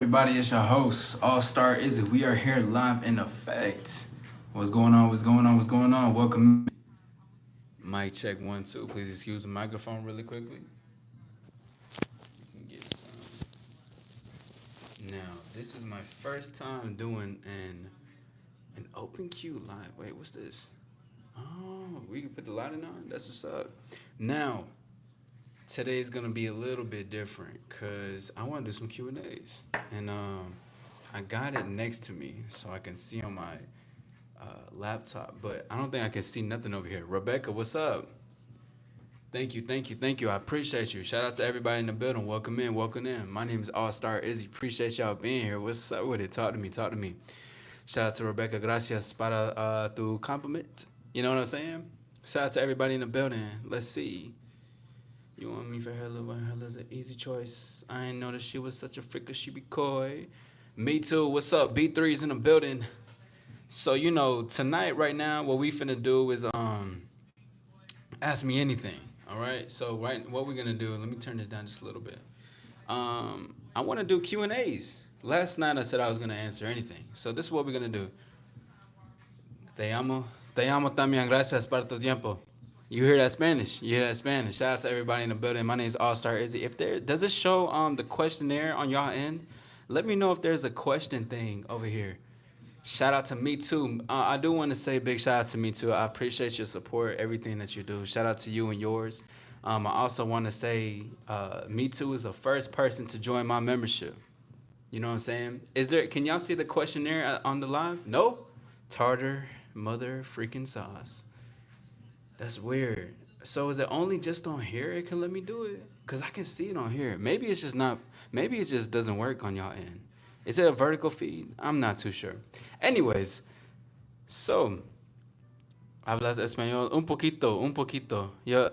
Everybody, it's your host, All Star Izzy. We are here live in effect. What's going on? What's going on? What's going on? Welcome. Mic check 1 2. Please excuse the microphone really quickly. You can get some. Now, this is my first time doing an open queue live. Wait, what's this? Oh, we can put the lighting on. That's what's up. Now, today's gonna be a little bit different because I want to do some Q and A's, and I got it next to me so I can see on my laptop, but I don't think I can see nothing over here. Rebecca, what's up? Thank you, thank you, thank you. I appreciate you. Shout out to everybody in the building. Welcome in, welcome in. My name is All Star Izzy. Appreciate y'all being here. What's up with it? Talk to me, talk to me. Shout out to Rebecca. Gracias para tu compliment. You know what I'm saying? Shout out to everybody in the building. Let's see. You want me for Hella? Well, Hella's an easy choice. I ain't know that she was such a freak, she be coy. Me too. What's up? B3's in the building. So tonight, right now, what we finna do is ask me anything. All right. So what we're gonna do? Let me turn this down just a little bit. I want to do Q and A's. Last night I said I was gonna answer anything. So this is what we're gonna do. Te amo también. Gracias por tu tiempo. You hear that Spanish? You hear that Spanish? Shout out to everybody in the building. My name is All Star Izzy. If there does it show the questionnaire on y'all end, let me know if there's a question thing over here. Shout out to Me Too. I do want to say big shout out to Me Too. I appreciate your support, everything that you do. Shout out to you and yours. I also want to say Me Too is the first person to join my membership. You know what I'm saying? Is there? Can y'all see the questionnaire on the live? No. Tartar mother freaking sauce. That's weird. So is it only just on here it can let me do it? Cause I can see it on here. Maybe it's just not. Maybe it just doesn't work on y'all end. Is it a vertical feed? I'm not too sure. Anyways, so hablas español un poquito, un poquito. Yo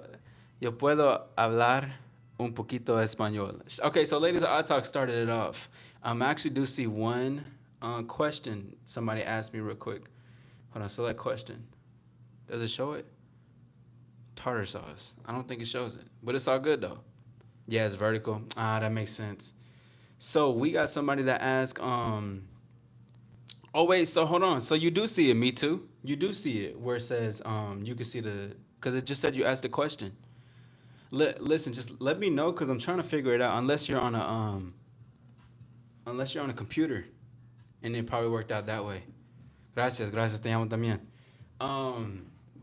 puedo hablar un poquito español. Okay, so ladies, I talk started it off. I actually do see one question somebody asked me real quick. Hold on, select question. Does it show it? Tartar sauce. I don't think it shows it, but it's all good though. Yeah, it's vertical. That makes sense. So we got somebody that asked, oh wait, so hold on. So you do see it, Me Too. You do see it where it says, you can see because it just said you asked the question. Listen, just let me know because I'm trying to figure it out. Unless you're on a computer, and it probably worked out that way. Gracias, gracias, te amo también.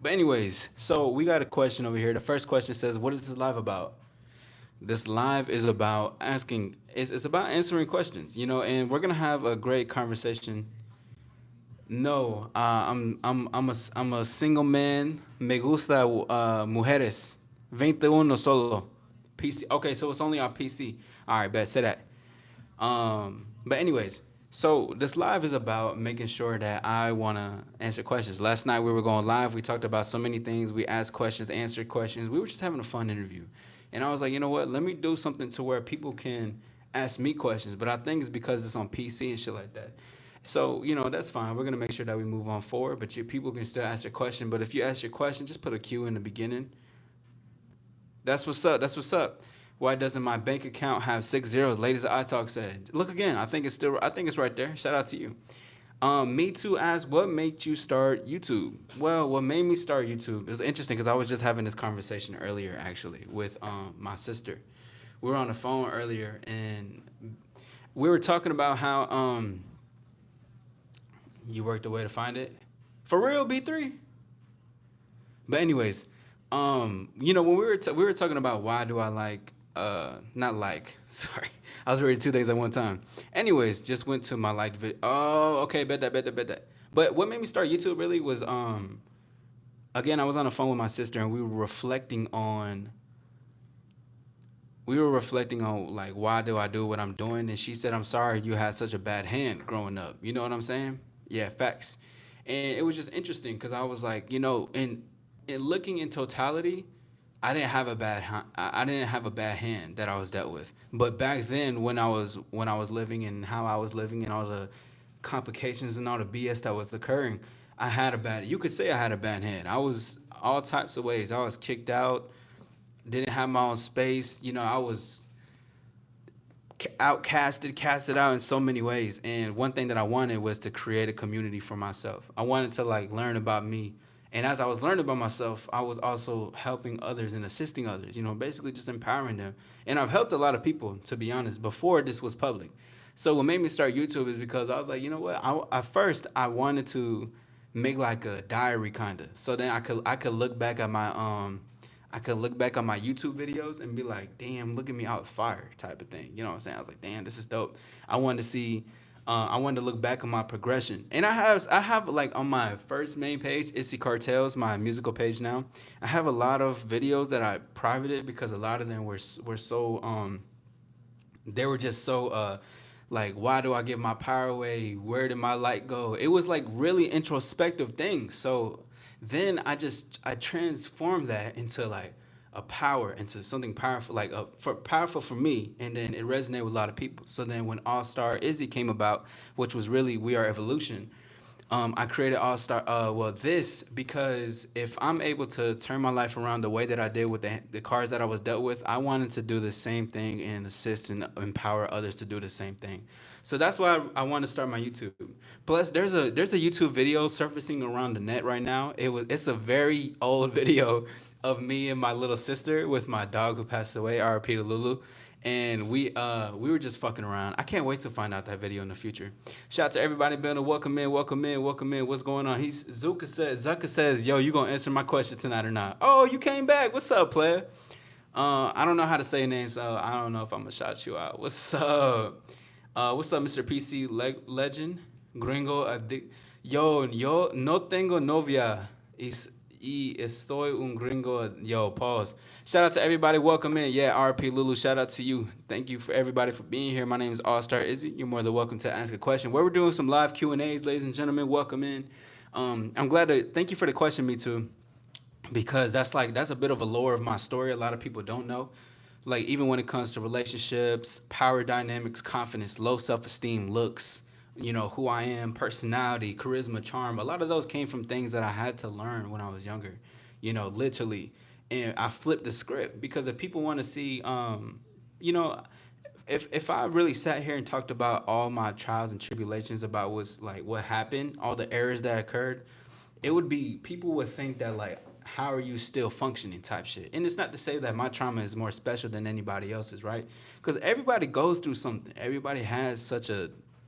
But anyways, so we got a question over here. The first question says, "What is this live about?" This live is about asking. It's about answering questions, and we're gonna have a great conversation. No, I'm a single man. Me gusta mujeres. 21 solo. PC. Okay, so it's only on PC. All right, bet say that. But anyways, so this live is about making sure that I wanna answer questions. Last night we were going live. We talked about so many things. We asked questions, answered questions. We were just having a fun interview, and I was like, you know what? Let me do something to where people can ask me questions. But I think it's because it's on PC and shit like that. So that's fine. We're gonna make sure that we move on forward. But people can still ask their question. But if you ask your question, just put a Q in the beginning. That's what's up. That's what's up. Why doesn't my bank account have 6 zeros? Ladies I talk said. Look again. I think it's still. I think it's right there. Shout out to you. Me too asked, what made you start YouTube? Well, what made me start YouTube is interesting because I was just having this conversation earlier, actually, with my sister. We were on the phone earlier, and we were talking about how you worked a way to find it. For real, B3. But anyways, when we were talking about why do I like not like sorry, I was reading two things at one time. Anyways, just went to my liked video. Oh, okay, bet that. But what made me start YouTube really was again I was on the phone with my sister and we were reflecting on like why do I do what I'm doing, and she said I'm sorry you had such a bad hand growing up. You know what I'm saying? Yeah, facts. And it was just interesting because I was like, in looking in totality, I didn't have a bad hand that I was dealt with. But back then, when I was living and how I was living and all the complications and all the BS that was occurring, I had a bad. You could say I had a bad hand. I was all types of ways. I was kicked out, didn't have my own space. I was casted out in so many ways. And one thing that I wanted was to create a community for myself. I wanted to like learn about me. And as I was learning about myself, I was also helping others and assisting others, basically just empowering them. And I've helped a lot of people, to be honest, before this was public. So what made me start YouTube is because I was like, you know what? At first I wanted to make like a diary kind of. So then I could look back at my I could look back on my YouTube videos and be like, damn, look at me, I was fire type of thing. You know what I'm saying? I was like, damn, this is dope. I wanted to see, I wanted to look back on my progression. And I have like on my first main page, Issy Cartels, my musical page now, I have a lot of videos that I privated because a lot of them were so, they were just so like, why do I give my power away? Where did my light go? It was like really introspective things. So then I transformed that into like a power, into something powerful, like powerful for me, and then it resonated with a lot of people. So then when All Star Izzy came about, which was really We Are Evolution, I created All Star. This because if I'm able to turn my life around the way that I did with the cards that I was dealt with, I wanted to do the same thing and assist and empower others to do the same thing. So that's why I want to start my YouTube. Plus, there's a YouTube video surfacing around the net right now. It's a very old video of me and my little sister with my dog who passed away, R.I.P. to Lulu, and we were just fucking around. I can't wait to find out that video in the future. Shout out to everybody building. Welcome in, welcome in, welcome in. What's going on? Zuka says, yo, you gonna answer my question tonight or not? Oh, you came back. What's up, player? I don't know how to say names, so I don't know if I'm gonna shout you out. What's up? What's up, Mr. PC Legend? Gringo, yo, no tengo novia. Y estoy un gringo. Yo, pause. Shout out to everybody. Welcome in. Yeah, RP Lulu. Shout out to you. Thank you for everybody for being here. My name is All Star Izzy. You're more than welcome to ask a question. Where we're doing some live Q&As, ladies and gentlemen. Welcome in. I'm glad to thank you for the question, me too, because that's a bit of a lore of my story. A lot of people don't know. Like even when it comes to relationships, power dynamics, confidence, low self-esteem, looks, who I am, personality, charisma, charm. A lot of those came from things that I had to learn when I was younger, literally. And I flipped the script because if people want to see, you know, if I really sat here and talked about all my trials and tribulations about what happened, all the errors that occurred, it would be people would think that like how are you still functioning type shit. And it's not to say that my trauma is more special than anybody else's, right? Because everybody goes through something. Everybody has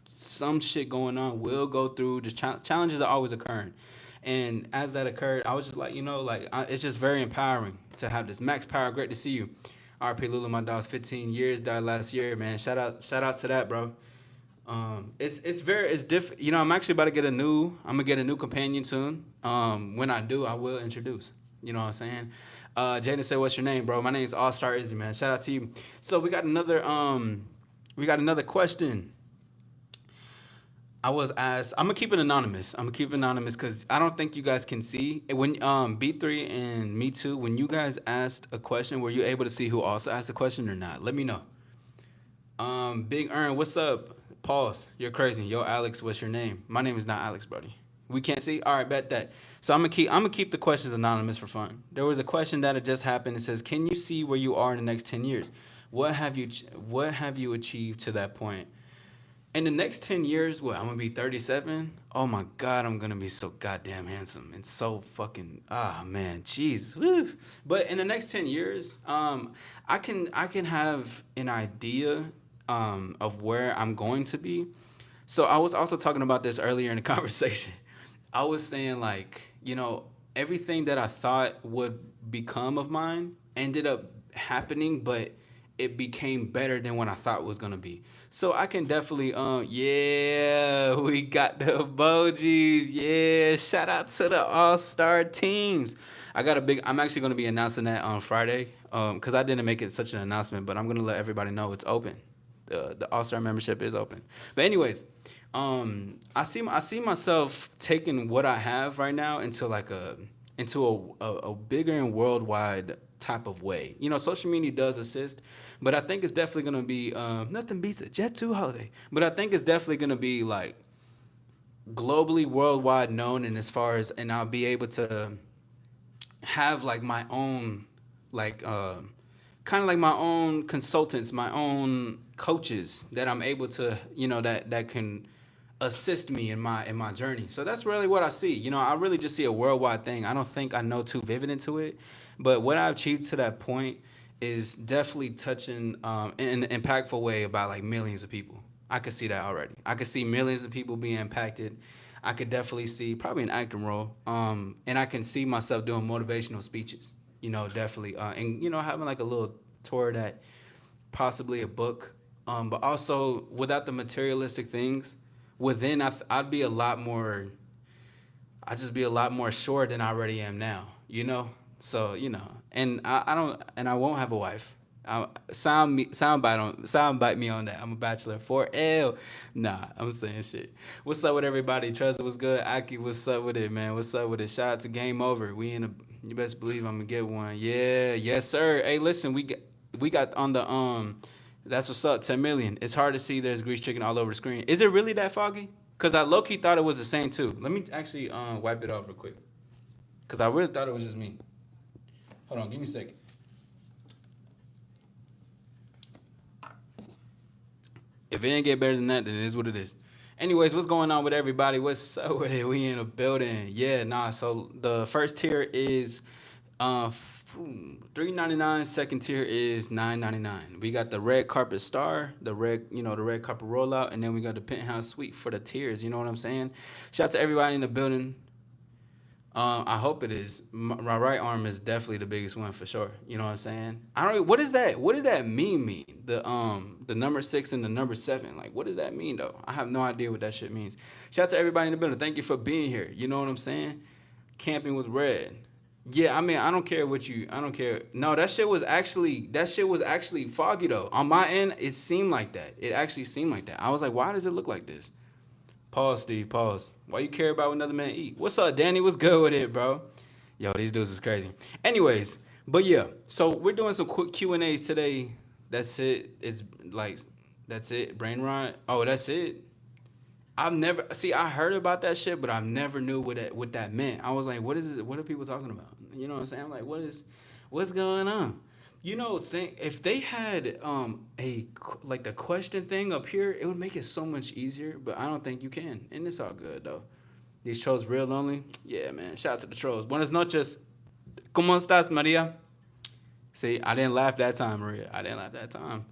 some shit going on. Will go through the challenges are always occurring. And as that occurred, I was just like, it's just very empowering to have this. Max Power, great to see you. RP Lulu, my dog's 15 years, died last year, man. Shout out to that, bro. It's different. I'm actually about to I'm gonna get a new companion soon. When I do, I will introduce. You know what I'm saying? Jaden said, "What's your name, bro?" My name is All Star Izzy, man. Shout out to you. So we got another question. I was asked. I'm gonna keep it anonymous. I'm gonna keep it anonymous because I don't think you guys can see when B3 and me too. When you guys asked a question, were you able to see who also asked the question or not? Let me know. Big Earn, what's up? Pause. You're crazy. Yo, Alex, what's your name? My name is not Alex, buddy. We can't see. All right, bet that. So I'm gonna keep the questions anonymous for fun. There was a question that had just happened. It says, "Can you see where you are in the next 10 years? What have you achieved to that point?" In the next 10 years, I'm gonna be 37. Oh my God, I'm gonna be so goddamn handsome and so fucking man, jeez. Woo. But in the next 10 years, I can have an idea of where I'm going to be. So I was also talking about this earlier in the conversation. I was saying like, everything that I thought would become of mine ended up happening, but it became better than what I thought it was gonna be. So I can definitely, yeah, we got the emojis. Yeah, shout out to the All Star teams. I'm actually gonna be announcing that on Friday, because I didn't make it such an announcement, but I'm gonna let everybody know it's open. The All Star membership is open. But anyways, I see myself taking what I have right now into a bigger and worldwide type of way. Social media does assist, but I think it's definitely gonna be nothing beats a Jet 2 holiday. But I think it's definitely gonna be like globally, worldwide known, and and I'll be able to have like my own like kind of like my own consultants, my own coaches that I'm able to, that can assist me in my journey. So that's really what I see. I really just see a worldwide thing. I don't think I know too vivid into it, but what I've achieved to that point is definitely touching in an impactful way about like millions of people. I could see that already. I could see millions of people being impacted. I could definitely see probably an acting role. And I can see myself doing motivational speeches. Definitely. And having like a little tour that possibly a book. But also without the materialistic things, within I'd be a lot more. I'd just be a lot more sure than I already am now. So and I don't, and I won't have a wife. Sound bite me on that. I'm a bachelor for L. Nah, I'm saying shit. What's up with everybody? Trezor was good. Aki, what's up with it, man? What's up with it? Shout out to Game Over. You best believe I'm gonna get one. Yeah, yes sir. Hey, listen, we got on the That's what's up. 10 million. It's hard to see. There's grease chicken all over the screen. Is it really that foggy? Cause I low key thought it was the same too. Let me actually wipe it off real quick. Cause I really thought it was just me. Hold on, give me a second. If it ain't get better than that, then it is what it is. Anyways, what's going on with everybody? What's up with it? We in a building. Yeah, nah. So the first tier is $3.99. Second tier is $9.99. We got the red carpet star, the red carpet rollout, and then we got the penthouse suite for the tiers. You know what I'm saying? Shout out to everybody in the building. I hope it is. My right arm is definitely the biggest one for sure. You know what I'm saying? I don't. What is that? What does that mean? The number 6 and the number 7. Like, what does that mean though? I have no idea what that shit means. Shout out to everybody in the building. Thank you for being here. You know what I'm saying? Camping with Red. Yeah, I mean, I don't care what you. I don't care. No, that shit was actually foggy though. On my end, it seemed like that. It actually seemed like that. I was like, why does it look like this? Pause, Steve. Pause. Why you care about what another man eat? What's up, Danny? What's good with it, bro? Yo, these dudes is crazy. Anyways, but yeah, so we're doing some quick Q&As today. That's it. It's like, that's it. Brain rot. Oh, that's it. I heard about that shit, but I never knew what that meant. I was like, what is it? What are people talking about? You know what I'm saying? I'm like, what's going on? If they had like the question thing up here, it would make it so much easier. But I don't think you can, and it's all good though. These trolls real lonely. Yeah, man. Shout out to the trolls. Buenas noches. ¿Cómo estás, Maria? See, I didn't laugh that time, Maria. I didn't laugh that time.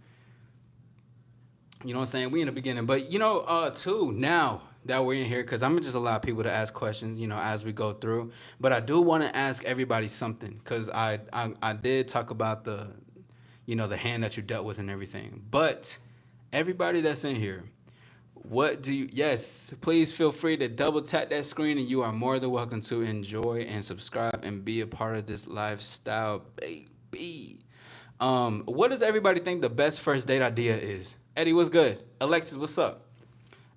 You know what I'm saying? We in the beginning, but too now that we're in here, because I'm gonna just allow people to ask questions, as we go through. But I do want to ask everybody something, because I did talk about the hand that you dealt with and everything. But everybody that's in here, yes, please feel free to double tap that screen, and you are more than welcome to enjoy and subscribe and be a part of this lifestyle, baby. What does everybody think the best first date idea is? Eddie, what's good? Alexis, what's up?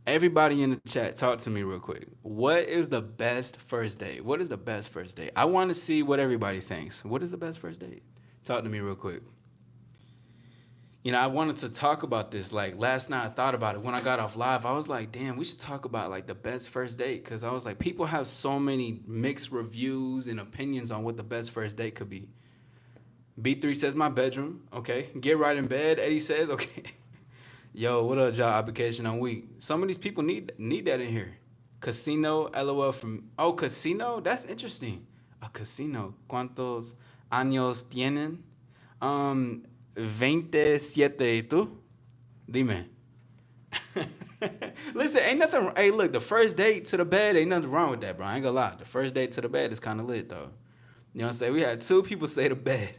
Everybody in the chat, talk to me real quick. What is the best first date? What is the best first date? I want to see what everybody thinks. What is the best first date? Talk to me real quick. I wanted to talk about this. Like last night, I thought about it. When I got off live, I was like, damn, we should talk about like the best first date. Because I was like, people have so many mixed reviews and opinions on what the best first date could be. B3 says my bedroom. Okay. Get right in bed, Eddie says. Okay. Yo, what up, job application on week? Some of these people need that in here. Casino, LOL from... Oh, casino? That's interesting. A casino. ¿Cuántos años tienen? 27. ¿Y tú? Dime. Listen, ain't nothing... Hey, look, the first date to the bed, ain't nothing wrong with that, bro. I ain't gonna lie. The first date to the bed is kind of lit, though. You know what I'm saying? We had 2 people say the bed.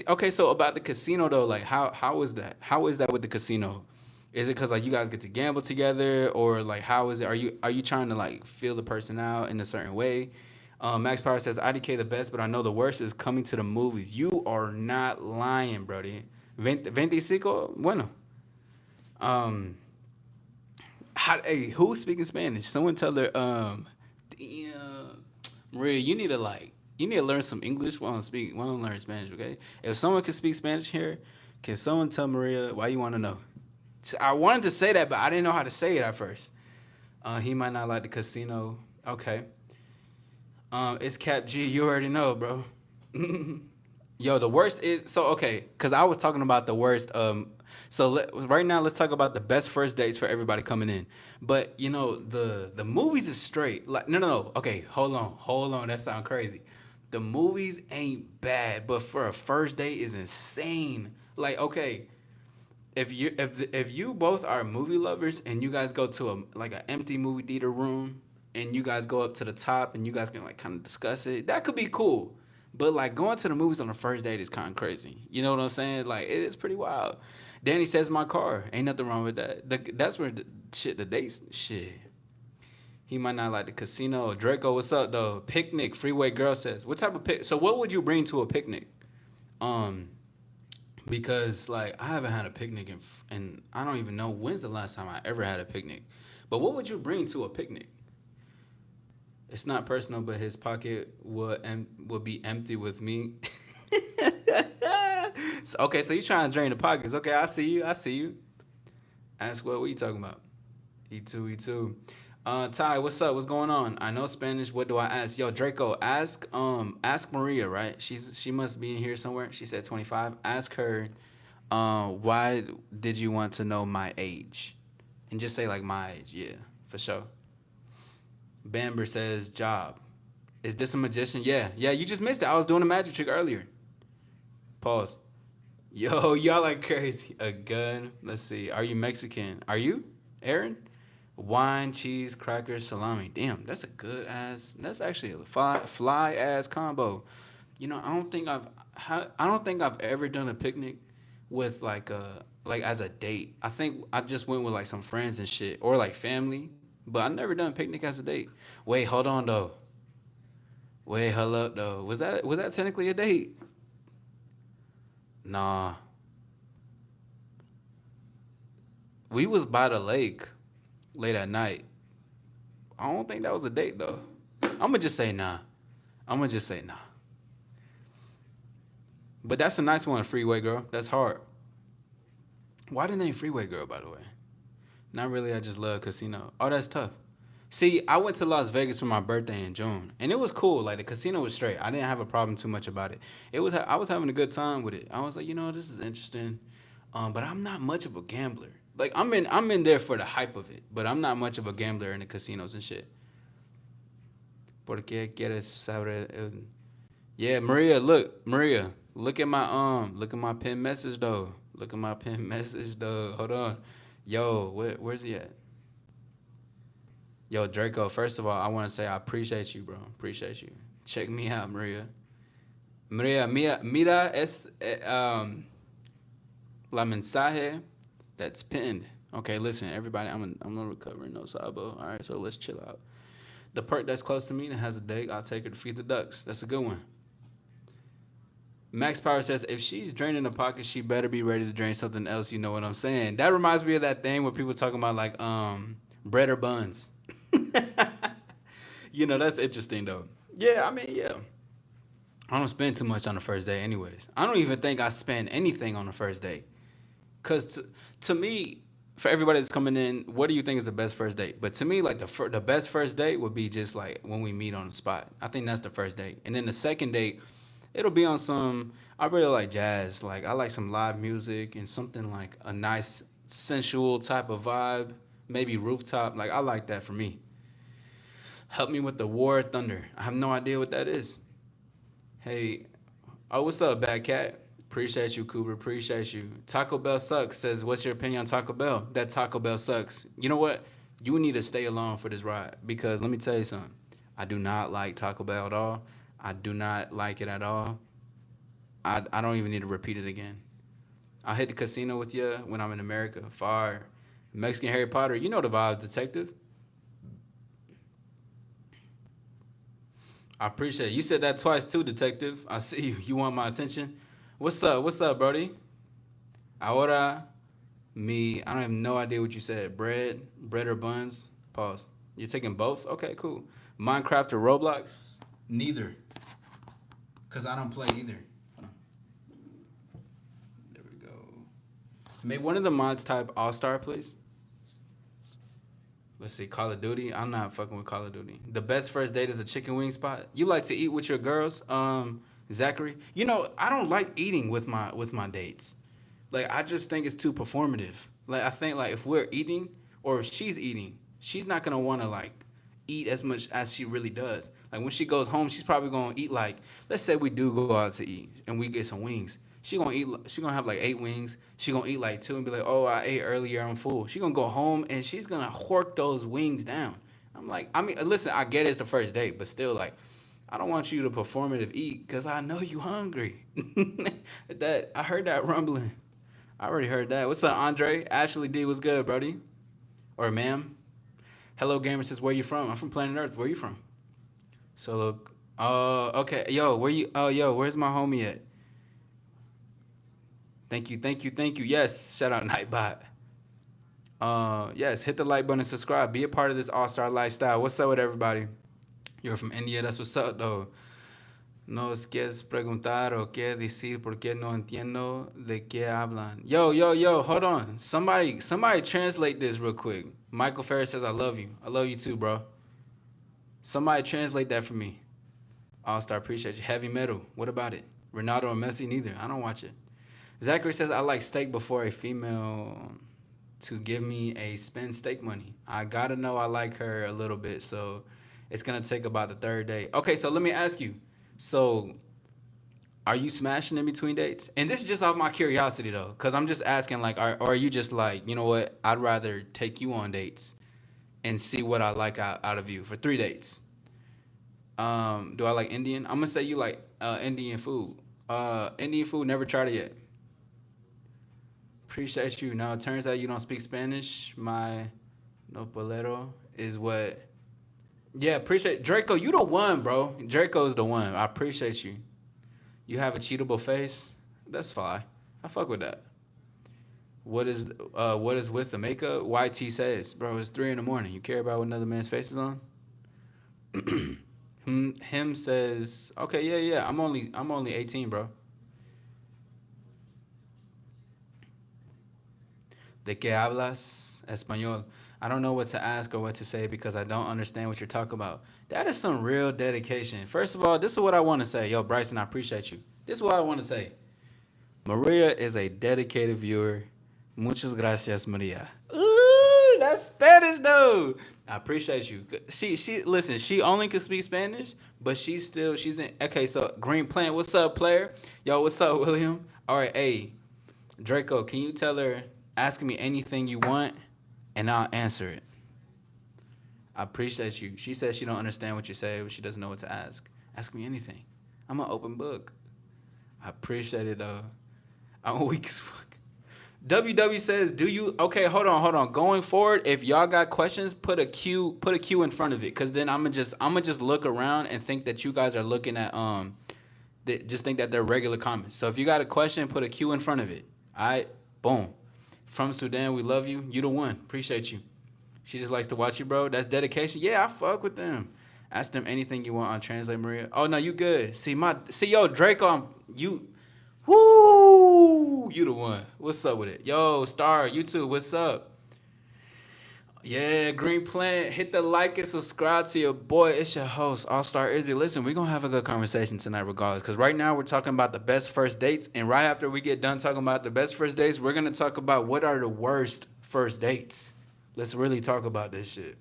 Okay, so about the casino, though, like, how is that? How is that with the casino? Is it because like you guys get to gamble together, or like how is it? Are you trying to like feel the person out in a certain way? Max Power says IDK the best, but I know the worst is coming to the movies. You are not lying, brody. 25, bueno. Hey, who's speaking Spanish? Someone tell her. Damn, Maria, you need to learn some English while I'm learning Spanish. Okay, if someone can speak Spanish here, can someone tell Maria why you want to know? I wanted to say that, but I didn't know how to say it at first. He might not like the casino. Okay. It's Cap G. You already know, bro. Yo, the worst is so okay, because I was talking about the worst. Right now let's talk about the best first dates for everybody coming in. But you know the movies is straight. Like no. Okay, hold on. That sounds crazy. The movies ain't bad, but for a first date is insane. Like okay, if you both are movie lovers and you guys go to a like an empty movie theater room and you guys go up to the top and you guys can like kind of discuss it, that could be cool. But like going to the movies on the first date is kind of crazy. You know what I'm saying? Like it is pretty wild. Danny says my car. Ain't nothing wrong with that. That's where the dates shit. He might not like the casino. Draco, what's up though? Picnic. Freeway girl says. What type of pic? So what would you bring to a picnic? Um, because like I haven't had a picnic and I don't even know when's the last time I ever had a picnic. But what would you bring to a picnic? It's not personal, but his pocket would be empty with me. Okay, so you trying to drain the pockets? Okay, I see you. I see you. Ask what? What you talking about? E2, E2. Ty, what's up? What's going on? I know Spanish. What do I ask? Yo, Draco, ask Maria, right? She must be in here somewhere. She said 25. Ask her, why did you want to know my age? And just say like my age, yeah, for sure. Bamber says job. Is this a magician? Yeah, yeah. You just missed it. I was doing a magic trick earlier. Pause. Yo, y'all are crazy. A gun. Let's see. Are you Mexican? Are you, Aaron? Wine, cheese, crackers, salami. Damn, that's a good ass. That's actually a fly ass combo. You know, I don't think I've ever done a picnic with like as a date. I think I just went with like some friends and shit or like family, but I never done a picnic as a date. Wait, hold on though. Wait, hold up though. Was that technically a date? Nah, we was by the lake late at night. I don't think that was a date though. I'ma just say nah. I'ma just say nah. But that's a nice one, Freeway Girl. That's hard. Why the name Freeway Girl, by the way? Not really. I just love casino. Oh, that's tough. See, I went to Las Vegas for my birthday in June, and it was cool. Like the casino was straight. I didn't have a problem too much about it. I was having a good time with it. I was like, this is interesting. But I'm not much of a gambler. Like I'm in there for the hype of it, but I'm not much of a gambler in the casinos and shit. Porque quieres saber? Yeah, Maria, look at my pin message though. Look at my pin message though. Hold on, yo, where's he at? Yo, Draco. First of all, I want to say I appreciate you, bro. Appreciate you. Check me out, Maria. Maria, mira la mensaje that's pinned. Okay, listen, everybody. I'm a recovering no sabo. All right, so let's chill out. The perk that's close to me that has a date, I'll take her to feed the ducks. That's a good one. Max Power says, if she's draining the pocket, she better be ready to drain something else. You know what I'm saying? That reminds me of that thing where people talking about like bread or buns. That's interesting though. Yeah, I mean, yeah. I don't spend too much on the first day, anyways. I don't even think I spend anything on the first day. Cause to me, for everybody that's coming in, what do you think is the best first date? But to me, like the best first date would be just like when we meet on the spot. I think that's the first date, and then the second date, it'll be on some. I really like jazz. Like I like some live music and something like a nice sensual type of vibe. Maybe rooftop. Like I like that for me. Help me with the War of Thunder. I have no idea what that is. Hey, oh, what's up, Bad Cat? Appreciate you, Cooper. Appreciate you. Taco Bell sucks. Says, what's your opinion on Taco Bell? That Taco Bell sucks. You know what? You need to stay alone for this ride because let me tell you something. I do not like Taco Bell at all. I do not like it at all. I don't even need to repeat it again. I'll hit the casino with you when I'm in America. Far. Mexican Harry Potter. You know the vibes, detective. I appreciate it. You said that twice too, detective. I see you. You want my attention? What's up? What's up, Brody? Ahora, me. I don't have no idea what you said. Bread or buns? Pause. You're taking both? Okay, cool. Minecraft or Roblox? Neither. Cause I don't play either. There we go. May one of the mods type All Star, please. Let's see, Call of Duty. I'm not fucking with Call of Duty. The best first date is a chicken wing spot. You like to eat with your girls? Zachary, you know, I don't like eating with my dates. Like I just think it's too performative. Like I think like if we're eating or if she's eating, she's not gonna want to like eat as much as she really does. Like when she goes home, she's probably gonna eat like, let's say we do go out to eat and we get some wings. She gonna eat. She gonna have like 8 wings. She gonna eat like two and be like, oh, I ate earlier. I'm full. She gonna go home and she's gonna hork those wings down. I'm like, I mean, listen, I get it's the first date, but still, like, I don't want you to performative eat because I know you hungry. That I heard that rumbling. I already heard that. What's up, Andre? Ashley D, what's good, Brody? Or ma'am? Hello, gamer says, where you from? I'm from Planet Earth. Where you from? So look. Okay. Yo, where you? Oh, yo, where's my homie at? Thank you, thank you, thank you. Yes, shout out Nightbot. Yes, hit the like button and subscribe. Be a part of this all-star lifestyle. What's up with everybody? You're from India. That's what's up, though. Nos quieres preguntar o qué decir porque no entiendo de qué hablan. Yo, hold on. Somebody translate this real quick. Michael Ferris says, I love you. I love you too, bro. Somebody translate that for me. All-star, appreciate you. Heavy metal. What about it? Ronaldo or Messi? Neither. I don't watch it. Zachary says, I like steak before a female to give me a spend steak money. I gotta know I like her a little bit, so it's gonna take about the third date. Okay, so let me ask you. So, are you smashing in between dates? And this is just off my curiosity though, because I'm just asking, like, or are you just like, you know what? I'd rather take you on dates and see what I like out of you for 3 dates. Do I like Indian? I'm gonna say you like Indian food. Indian food, never tried it yet. Appreciate you. Now it turns out you don't speak Spanish. My no bolero is what. Yeah, appreciate Draco. You the one, bro. Draco's the one. I appreciate you. You have a cheatable face. That's fine. I fuck with that. What is with the makeup? YT says, bro, it's 3 in the morning. You care about what another man's face is on? Him says, okay, yeah. I'm only 18, bro. ¿De qué hablas español? I don't know what to ask or what to say because I don't understand what you're talking about. That is some real dedication. First of all, this is what I want to say. Yo, Bryson, I appreciate you. This is what I want to say. Maria is a dedicated viewer. Muchas gracias, Maria. Ooh, that's Spanish though. I appreciate you. She listen, she only can speak Spanish, but she's in okay, so Green Plant, what's up, player? Yo, what's up, William? All right, hey, Draco, can you tell her ask me anything you want and I'll answer it. I appreciate you. She says she don't understand what you say, but she doesn't know what to ask. Ask me anything. I'm an open book. I appreciate it though. I'm weak as fuck. WW says, do you okay, hold on. Going forward, if y'all got questions, put a Q in front of it. Cause then I'ma just look around and think that you guys are looking at just think that they're regular comments. So if you got a question, put a Q in front of it. Alright, boom. From Sudan, we love you. You the one. Appreciate you. She just likes to watch you, bro. That's dedication. Yeah, I fuck with them. Ask them anything you want on Translate Maria. Oh no, you good. See yo, Draco, you the one. What's up with it? Yo, Star, YouTube, what's up? Yeah, Green Plant, hit the like and subscribe to your boy. It's your host, All-Star Izzy. Listen, we're going to have a good conversation tonight regardless, because right now we're talking about the best first dates, and right after we get done talking about the best first dates, we're going to talk about what are the worst first dates. Let's really talk about this shit.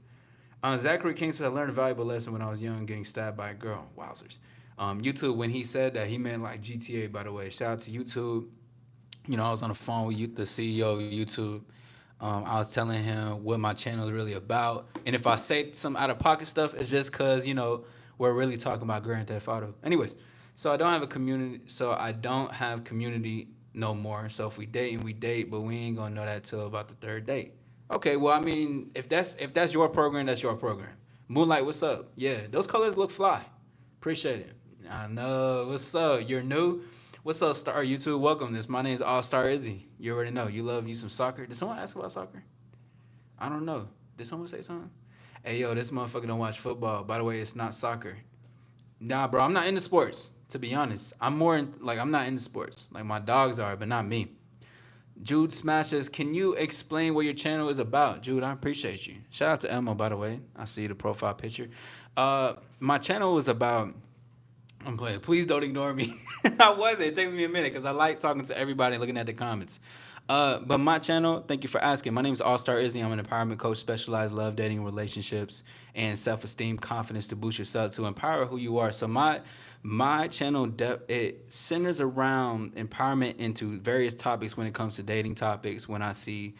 Zachary King says, I learned a valuable lesson when I was young getting stabbed by a girl. Wowzers. YouTube, when he said that, he meant like GTA, by the way. Shout out to YouTube. You know, I was on the phone with the CEO of YouTube. I was telling him what my channel is really about. And if I say some out-of-pocket stuff, it's just because, you know, we're really talking about Grand Theft Auto. Anyways, so I don't have community no more. So if we date, we date, but we ain't going to know that till about the third date. Okay, well, I mean, if that's your program, that's your program. Moonlight, what's up? Yeah, those colors look fly. Appreciate it. I know. What's up? You're new? What's up, Star YouTube? Welcome. My name is All-Star Izzy. You already know. You love you some soccer. Did someone ask about soccer? I don't know. Did someone say something? Hey, yo, this motherfucker don't watch football. By the way, it's not soccer. Nah, bro, I'm not into sports, to be honest. I'm not into sports. Like, my dogs are, but not me. Jude Smashes, can you explain what your channel is about? Jude, I appreciate you. Shout out to Elmo, by the way. I see the profile picture. My channel is about I'm playing. Please don't ignore me. I wasn't. It takes me a minute because I like talking to everybody and looking at the comments. But my channel, thank you for asking. My name is All Star Izzy. I'm an empowerment coach, specialized love, dating, relationships, and self esteem, confidence to boost yourself to empower who you are. So my channel it centers around empowerment into various topics when it comes to dating topics. When I see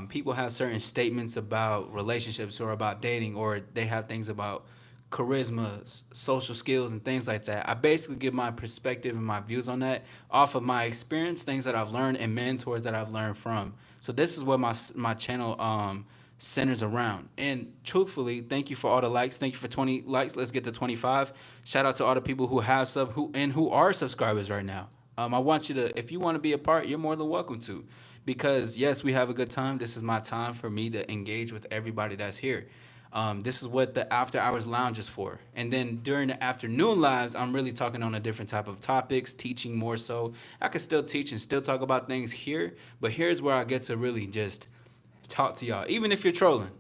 people have certain statements about relationships or about dating, or they have things about charisma, social skills, and things like that. I basically give my perspective and my views on that off of my experience, things that I've learned, and mentors that I've learned from. So this is what my channel centers around. And truthfully, thank you for all the likes. Thank you for 20 likes. Let's get to 25. Shout out to all the people who have who are subscribers right now. I want you to, if you want to be a part, you're more than welcome to. Because yes, we have a good time. This is my time for me to engage with everybody that's here. This is what the after hours lounge is for. And then during the afternoon lives, I'm really talking on a different type of topics, teaching more so. I can still teach and still talk about things here, but here's where I get to really just talk to y'all. Even if you're trolling,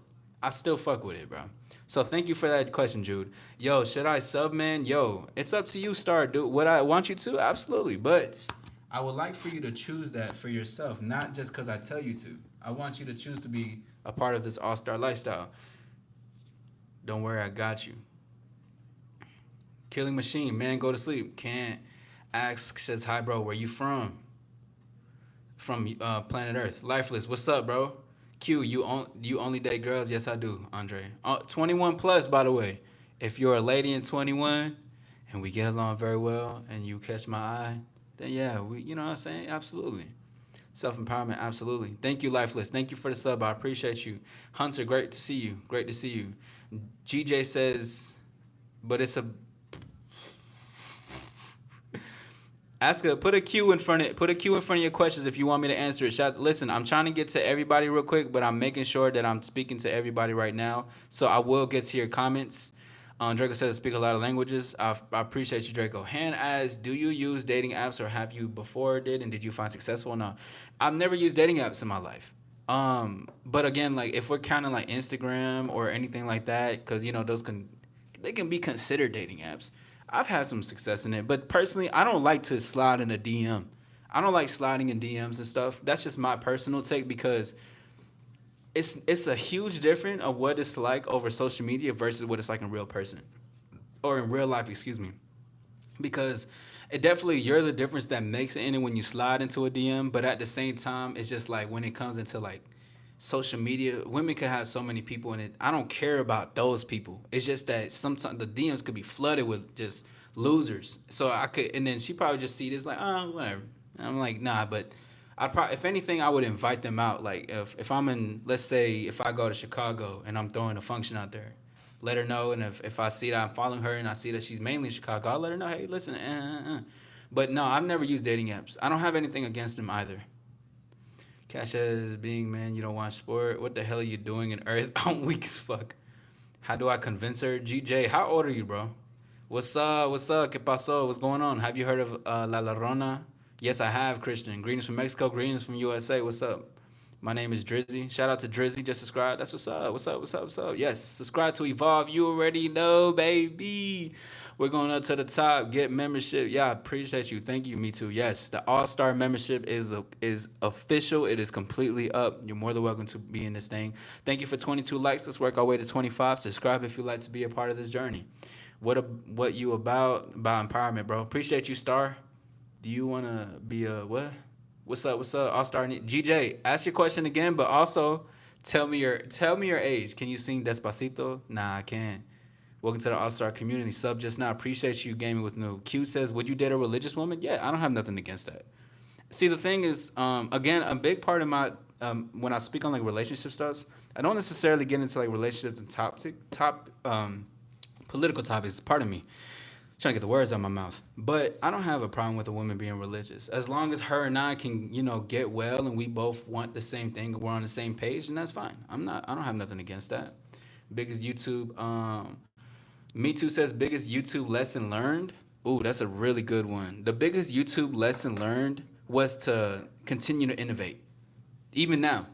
I still fuck with it, bro. So thank you for that question, Jude. Yo, should I sub, man? Yo, it's up to you, Star. Do what I want you to, absolutely. But I would like for you to choose that for yourself, not just because I tell you to. I want you to choose to be a part of this all-star lifestyle. Don't worry, I got you. Killing Machine, man, go to sleep. Can't ask, says, hi, bro, where you from? From planet Earth. Lifeless, what's up, bro? Q, you only date girls? Yes, I do, Andre. 21 plus, by the way. If you're a lady in 21 and we get along very well and you catch my eye, then yeah, you know what I'm saying? Absolutely. Self-empowerment, absolutely. Thank you, Lifeless. Thank you for the sub. I appreciate you. Hunter, great to see you. Great to see you. GJ says, but it's a put a Q in front of your questions if you want me to answer it. Listen, I'm trying to get to everybody real quick, but I'm making sure that I'm speaking to everybody right now. So I will get to your comments. Draco says speak a lot of languages. I appreciate you, Draco. Han asks, do you use dating apps or have you before did and did you find successful? No, I've never used dating apps in my life. But again, like if we're counting like Instagram or anything like that, because you know they can be considered dating apps. I've had some success in it, but personally, I don't like to slide in a DM. I don't like sliding in DMs and stuff. That's just my personal take because it's a huge difference of what it's like over social media versus what it's like in real person or in real life, excuse me. Because it definitely you're the difference that makes it in it when you slide into a DM, but at the same time, it's just like when it comes into like social media, women can have so many people in it. I don't care about those people. It's just that sometimes the DMs could be flooded with just losers. So I could, and then she probably just see this like, oh, whatever. And I'm like, nah, but I probably, if anything, I would invite them out. Like if I'm in, let's say, if I go to Chicago and I'm throwing a function out there, let her know. And if I see that I'm following her and I see that she's mainly in Chicago, I'll let her know, hey, listen, But no, I've never used dating apps. I don't have anything against them either. Cash as being, man, you don't watch sport. What the hell are you doing in Earth? I'm weak as fuck. How do I convince her? GJ, how old are you, bro? What's up? What's up? ¿Qué pasó? What's going on? Have you heard of La Llorona? Yes, I have, Christian. Greetings from Mexico. Greetings from USA. What's up? My name is Drizzy. Shout out to Drizzy. Just subscribe. That's what's up. What's up? What's up? What's up? Yes, subscribe to Evolve. You already know, baby. We're going up to the top. Get membership. Yeah, I appreciate you. Thank you. Me too. Yes, the All Star membership is official. It is completely up. You're more than welcome to be in this thing. Thank you for 22 likes. Let's work our way to 25. Subscribe if you'd like to be a part of this journey. What you about empowerment, bro? Appreciate you, Star. Do you want to be a what? What's up? What's up? All Star GJ. Ask your question again, but also tell me your age. Can you sing Despacito? Nah, I can't. Welcome to the All Star community. Sub just now. Appreciate you gaming with Noob. Q says, would you date a religious woman? Yeah, I don't have nothing against that. See, the thing is, again, a big part of my when I speak on like relationship stuff, I don't necessarily get into like relationships and top political topics. Pardon me, trying to get the words out of my mouth. But I don't have a problem with a woman being religious as long as her and I can, get well and we both want the same thing. We're on the same page, and that's fine. I don't have nothing against that. Biggest YouTube. Me Too says biggest YouTube lesson learned. Ooh, that's a really good one. The biggest YouTube lesson learned was to continue to innovate. Even now,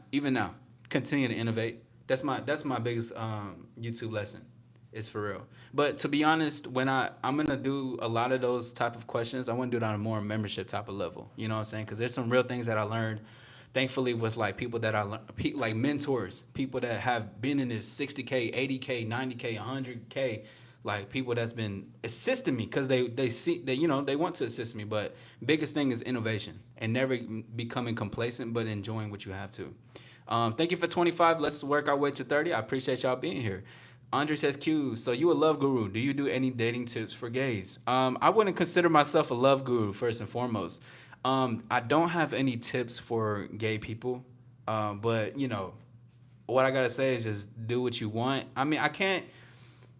continue to innovate. That's my biggest YouTube lesson. It's for real. But to be honest, when I'm gonna do a lot of those type of questions, I want to do it on a more membership type of level. You know what I'm saying? Because there's some real things that I learned, thankfully, with like people that like mentors, people that have been in this 60K, 80K, 90K, 100K, like people that's been assisting me because they see they they want to assist me. But biggest thing is innovation and never becoming complacent, but enjoying what you have to. Thank you for 25. Let's work our way to 30. I appreciate y'all being here. Andre says, Q, so you a love guru. Do you do any dating tips for gays? I wouldn't consider myself a love guru, first and foremost. I don't have any tips for gay people. But, what I got to say is just do what you want. I mean, I can't,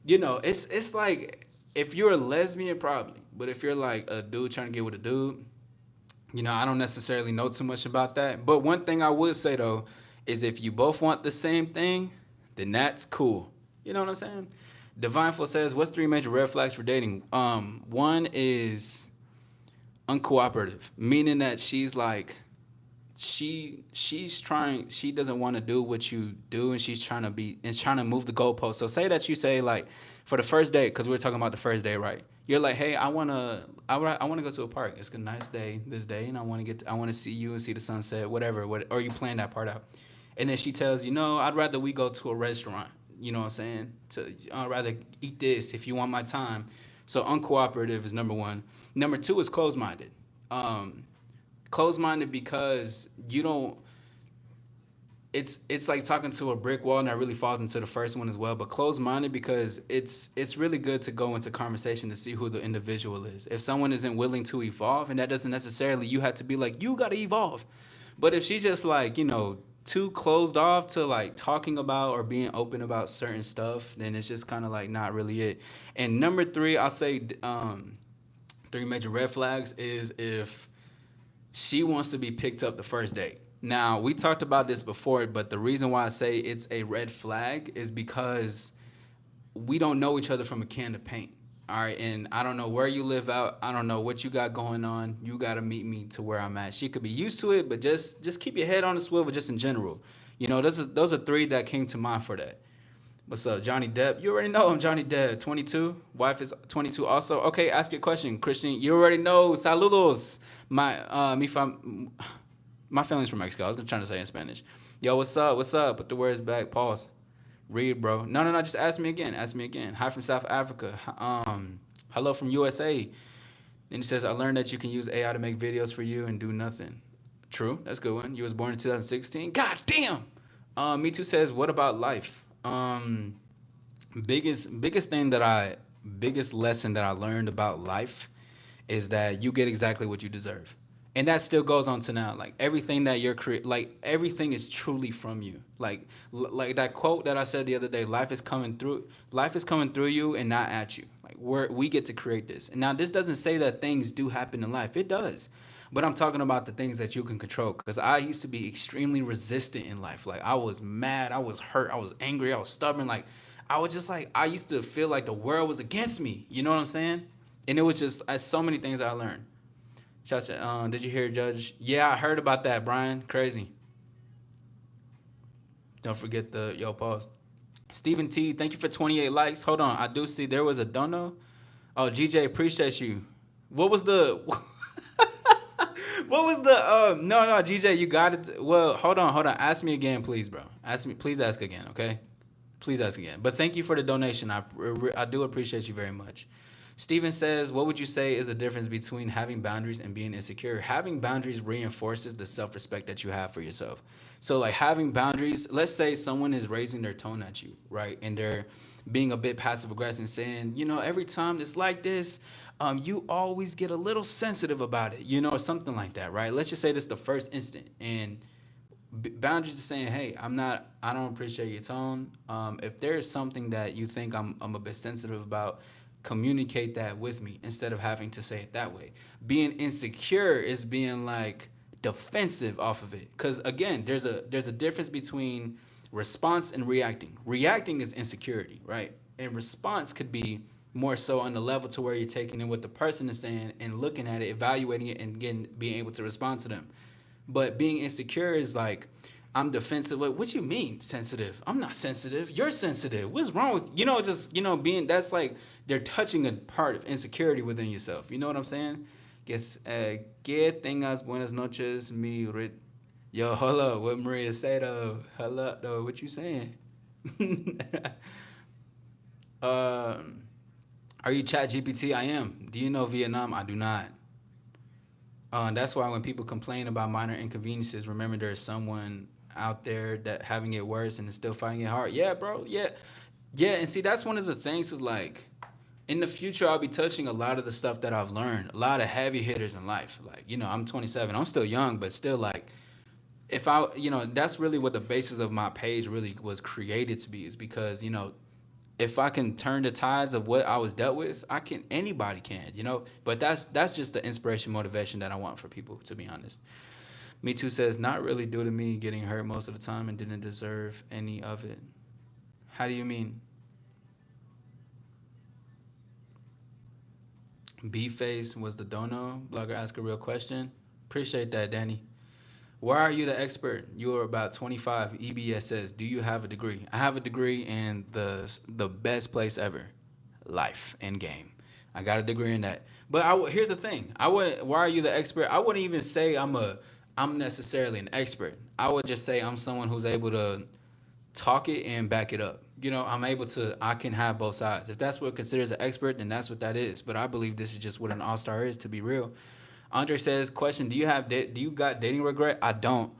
it's like if you're a lesbian, probably. But if you're like a dude trying to get with a dude, I don't necessarily know too much about that. But one thing I would say though is if you both want the same thing, then that's cool. You know what I'm saying? Divineful says, "What's three major red flags for dating?" One is uncooperative, meaning that she's like, she doesn't want to do what you do, and she's trying to move the goalpost. So say that you say like, for the first date, because we are talking about the first day, right? You're like, hey, I wanna go to a park. It's a nice day this day, and I wanna see you and see the sunset, whatever. Or you plan that part out, and then she tells you, no, I'd rather we go to a restaurant. You know what I'm saying? I'd rather eat this if you want my time. So uncooperative is number one. Number two is closed-minded. Closed-minded because you don't. It's like talking to a brick wall, and that really falls into the first one as well. But closed-minded because it's really good to go into conversation to see who the individual is. If someone isn't willing to evolve, and that doesn't necessarily you have to be like you got to evolve, but if she's just like too closed off to like talking about or being open about certain stuff, then it's just kind of like not really it. And number three, I'll say three major red flags is if she wants to be picked up the first date. Now, we talked about this before, but the reason why I say it's a red flag is because we don't know each other from a can of paint. All right, and I don't know where you live out. I don't know what you got going on. You got to meet me to where I'm at. She could be used to it, but just keep your head on the swivel just in general. Those are three that came to mind for that. What's up, Johnny Depp? You already know I'm Johnny Depp, 22. Wife is 22 also. Okay, ask your question, Christian. You already know. Saludos. My family's from Mexico. I was trying to say it in Spanish. Yo, what's up? What's up? Put the words back. Pause. Read, bro. No. Just ask me again. Ask me again. Hi from South Africa. Hello from USA. Then he says, I learned that you can use AI to make videos for you and do nothing. True. That's a good one. You was born in 2016. God damn. Me too says, what about life? Biggest lesson that I learned about life is that you get exactly what you deserve. And that still goes on to now. Like everything that you're like everything is truly from you. Like that quote that I said the other day, life is coming through you and not at you. Like we get to create this. And now this doesn't say that things do happen in life. It does. But I'm talking about the things that you can control. Because I used to be extremely resistant in life. Like I was mad, I was hurt, I was angry, I was stubborn. Like I was just like I used to feel like the world was against me. You know what I'm saying? And it was just so many things I learned. Shout out, did you hear Judge? Yeah, I heard about that, Brian. Crazy. Don't forget pause. Stephen T, thank you for 28 likes. Hold on, I do see there was a dono. Oh, GJ, appreciate you. What was the what was the no, GJ, you got it. Well, hold on. Ask me again, please, bro. Please ask again, okay? Please ask again. But thank you for the donation. I do appreciate you very much. Steven says, what would you say is the difference between having boundaries and being insecure? Having boundaries reinforces the self-respect that you have for yourself. So like having boundaries, let's say someone is raising their tone at you, right? And they're being a bit passive aggressive and saying, every time it's like this, you always get a little sensitive about it, or something like that, right? Let's just say this is the first instant. And boundaries are saying, hey, I don't appreciate your tone. If there is something that you think I'm a bit sensitive about, communicate that with me instead of having to say it that way. Being insecure is being like defensive off of it. Because again, there's a difference between response and reacting. Reacting is insecurity, right? And response could be more so on the level to where you're taking in what the person is saying and looking at it, evaluating it, and being able to respond to them. But being insecure is like, I'm defensive. Like, what you mean sensitive? I'm not sensitive. You're sensitive. What's wrong with just being that's like they're touching a part of insecurity within yourself. You know what I'm saying? Que tengas buenas noches, Yo, hold up. What Maria say though? Hello though. What you saying? um, are you Chat GPT? I am. Do you know Vietnam? I do not. That's why when people complain about minor inconveniences, remember there's someone out there that having it worse and is still finding it hard. Yeah, bro. Yeah, yeah. And see, that's one of the things is like, in the future, I'll be touching a lot of the stuff that I've learned. A lot of heavy hitters in life. Like, I'm 27. I'm still young, but still like, if I, that's really what the basis of my page really was created to be, is because, if I can turn the tides of what I was dealt with, I can. Anybody can. But that's just the inspiration, motivation that I want for people. To be honest, Me Too says not really due to me getting hurt most of the time and didn't deserve any of it. How do you mean? B Face was the dono. Blogger ask a real question. Appreciate that, Danny. Why are you the expert? You are about 25. EBS says, do you have a degree? I have a degree in the best place ever, life and game. I got a degree in that. But here's the thing. Why are you the expert? I wouldn't even say I'm necessarily an expert. I would just say I'm someone who's able to talk it and back it up. I can have both sides. If that's what considers an expert, then that's what that is. But I believe this is just what an all-star is, to be real. Andre says, question, do you got dating regret? I don't.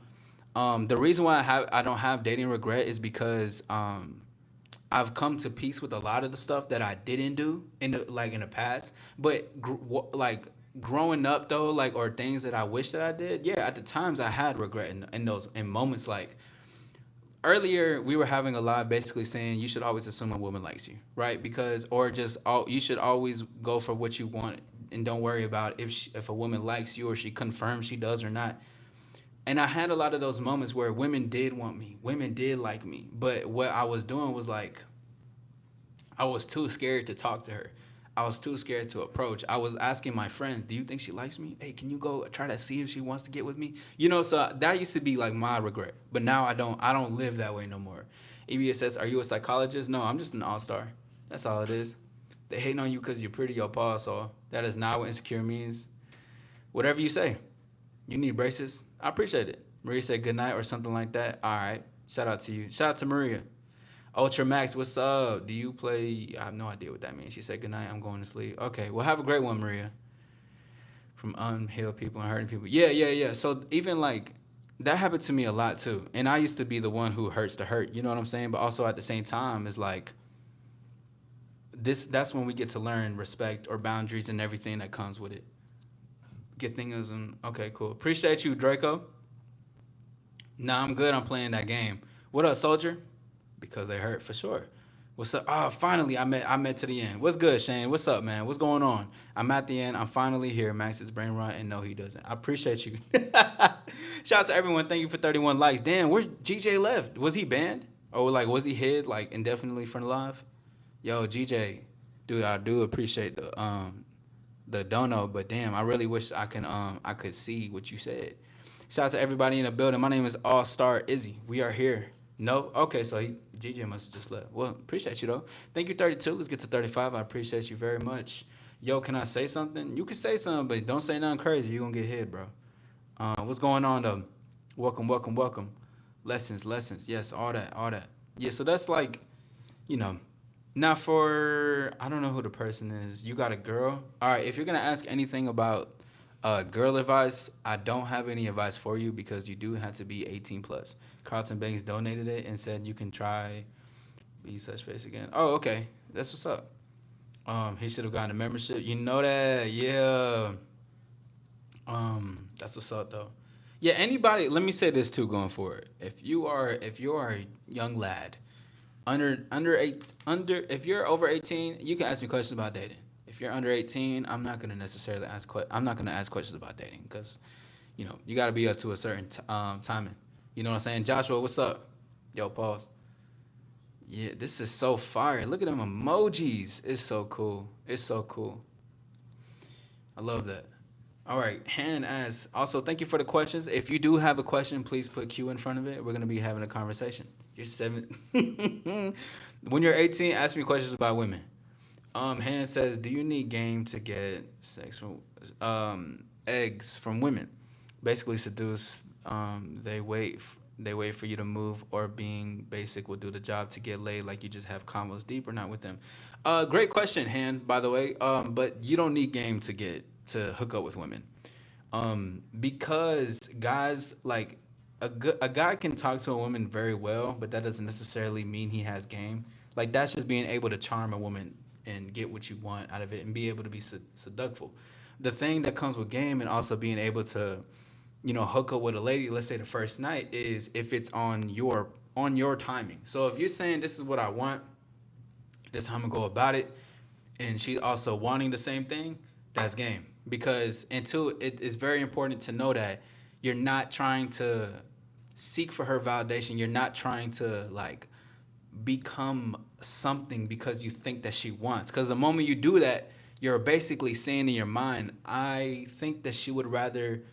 The reason why I don't have dating regret is because I've come to peace with a lot of the stuff that I didn't do in the past. But growing up though, or things that I wish that I did, yeah, at the times I had regret in moments. Like earlier we were having a live basically saying you should always assume a woman likes you, right? Because you should always go for what you want and don't worry about if a woman likes you or she confirms she does or not. And I had a lot of those moments where women did want me, women did like me, but what I was doing was like I was too scared to talk to her. I was too scared to approach. I was asking my friends, do you think she likes me? Hey, can you go try to see if she wants to get with me? So that used to be like my regret. But now I don't live that way no more. EBS says, are you a psychologist? No, I'm just an all-star. That's all it is. They hating on you because you're pretty, your paw, so that is not what insecure means. Whatever you say. You need braces? I appreciate it. Maria said good night or something like that. All right. Shout out to you. Shout out to Maria. Ultra Max, what's up? Do you play? I have no idea what that means. She said, good night, I'm going to sleep. Okay, well, have a great one, Maria. From unhealed people and hurting people. Yeah. So even like, that happened to me a lot too. And I used to be the one who hurts the hurt. You know what I'm saying? But also at the same time, it's like, that's when we get to learn respect or boundaries and everything that comes with it. Get things in. Okay, cool. Appreciate you, Draco. Nah, I'm good. I'm playing that game. What up, soldier? Because they hurt for sure. What's up? Oh, finally, I met to the end. What's good, Shane? What's up, man? What's going on? I'm at the end. I'm finally here. Max is brain rot, and no, he doesn't. I appreciate you. Shout out to everyone. Thank you for 31 likes. Damn, where's GJ left? Was he banned? Or was he hid indefinitely from the live? Yo, GJ, dude, I do appreciate the dono, but damn, I really wish I could see what you said. Shout out to everybody in the building. My name is All Star Izzy. We are here. No? Okay, so GJ must have just left. Well, appreciate you, though. Thank you, 32. Let's get to 35. I appreciate you very much. Yo, can I say something? You can say something, but don't say nothing crazy. You're going to get hit, bro. What's going on, though? Welcome. Lessons. Yes, all that. Yeah, so that's now I don't know who the person is. You got a girl? All right, if you're going to ask anything about girl advice, I don't have any advice for you because you do have to be 18 plus. Carlton Banks donated it and said you can try be such face again. Oh, okay. That's what's up. He should have gotten a membership. You know that, yeah. That's what's up though. Yeah, anybody, let me say this too going forward. If you are a young lad, if you're over 18, you can ask me questions about dating. If you're under 18, I'm not gonna necessarily ask questions about dating because, you gotta be up to a certain timing. You know what I'm saying? Joshua, what's up? Yo, pause. Yeah, this is so fire. Look at them emojis. It's so cool. I love that. All right, Han asks, also, thank you for the questions. If you do have a question, please put Q in front of it. We're going to be having a conversation. You're seven. When you're 18, ask me questions about women. Han says, do you need game to get sex from eggs from women? Basically, seduce. They wait for you to move, or being basic will do the job to get laid. Like you just have combos deep or not with them. Great question, Han. By the way, but you don't need game to hook up with women, because guys like a guy can talk to a woman very well, but that doesn't necessarily mean he has game. Like that's just being able to charm a woman and get what you want out of it and be able to be seductive. The thing that comes with game and also being able to, hook up with a lady, let's say the first night, is if it's on your timing. So if you're saying this is what I want, this is how I'm gonna go about it, and she's also wanting the same thing, that's game. Because and two, it is very important to know that you're not trying to seek for her validation. You're not trying to like become something because you think that she wants. Because the moment you do that, you're basically saying in your mind, I think that she would rather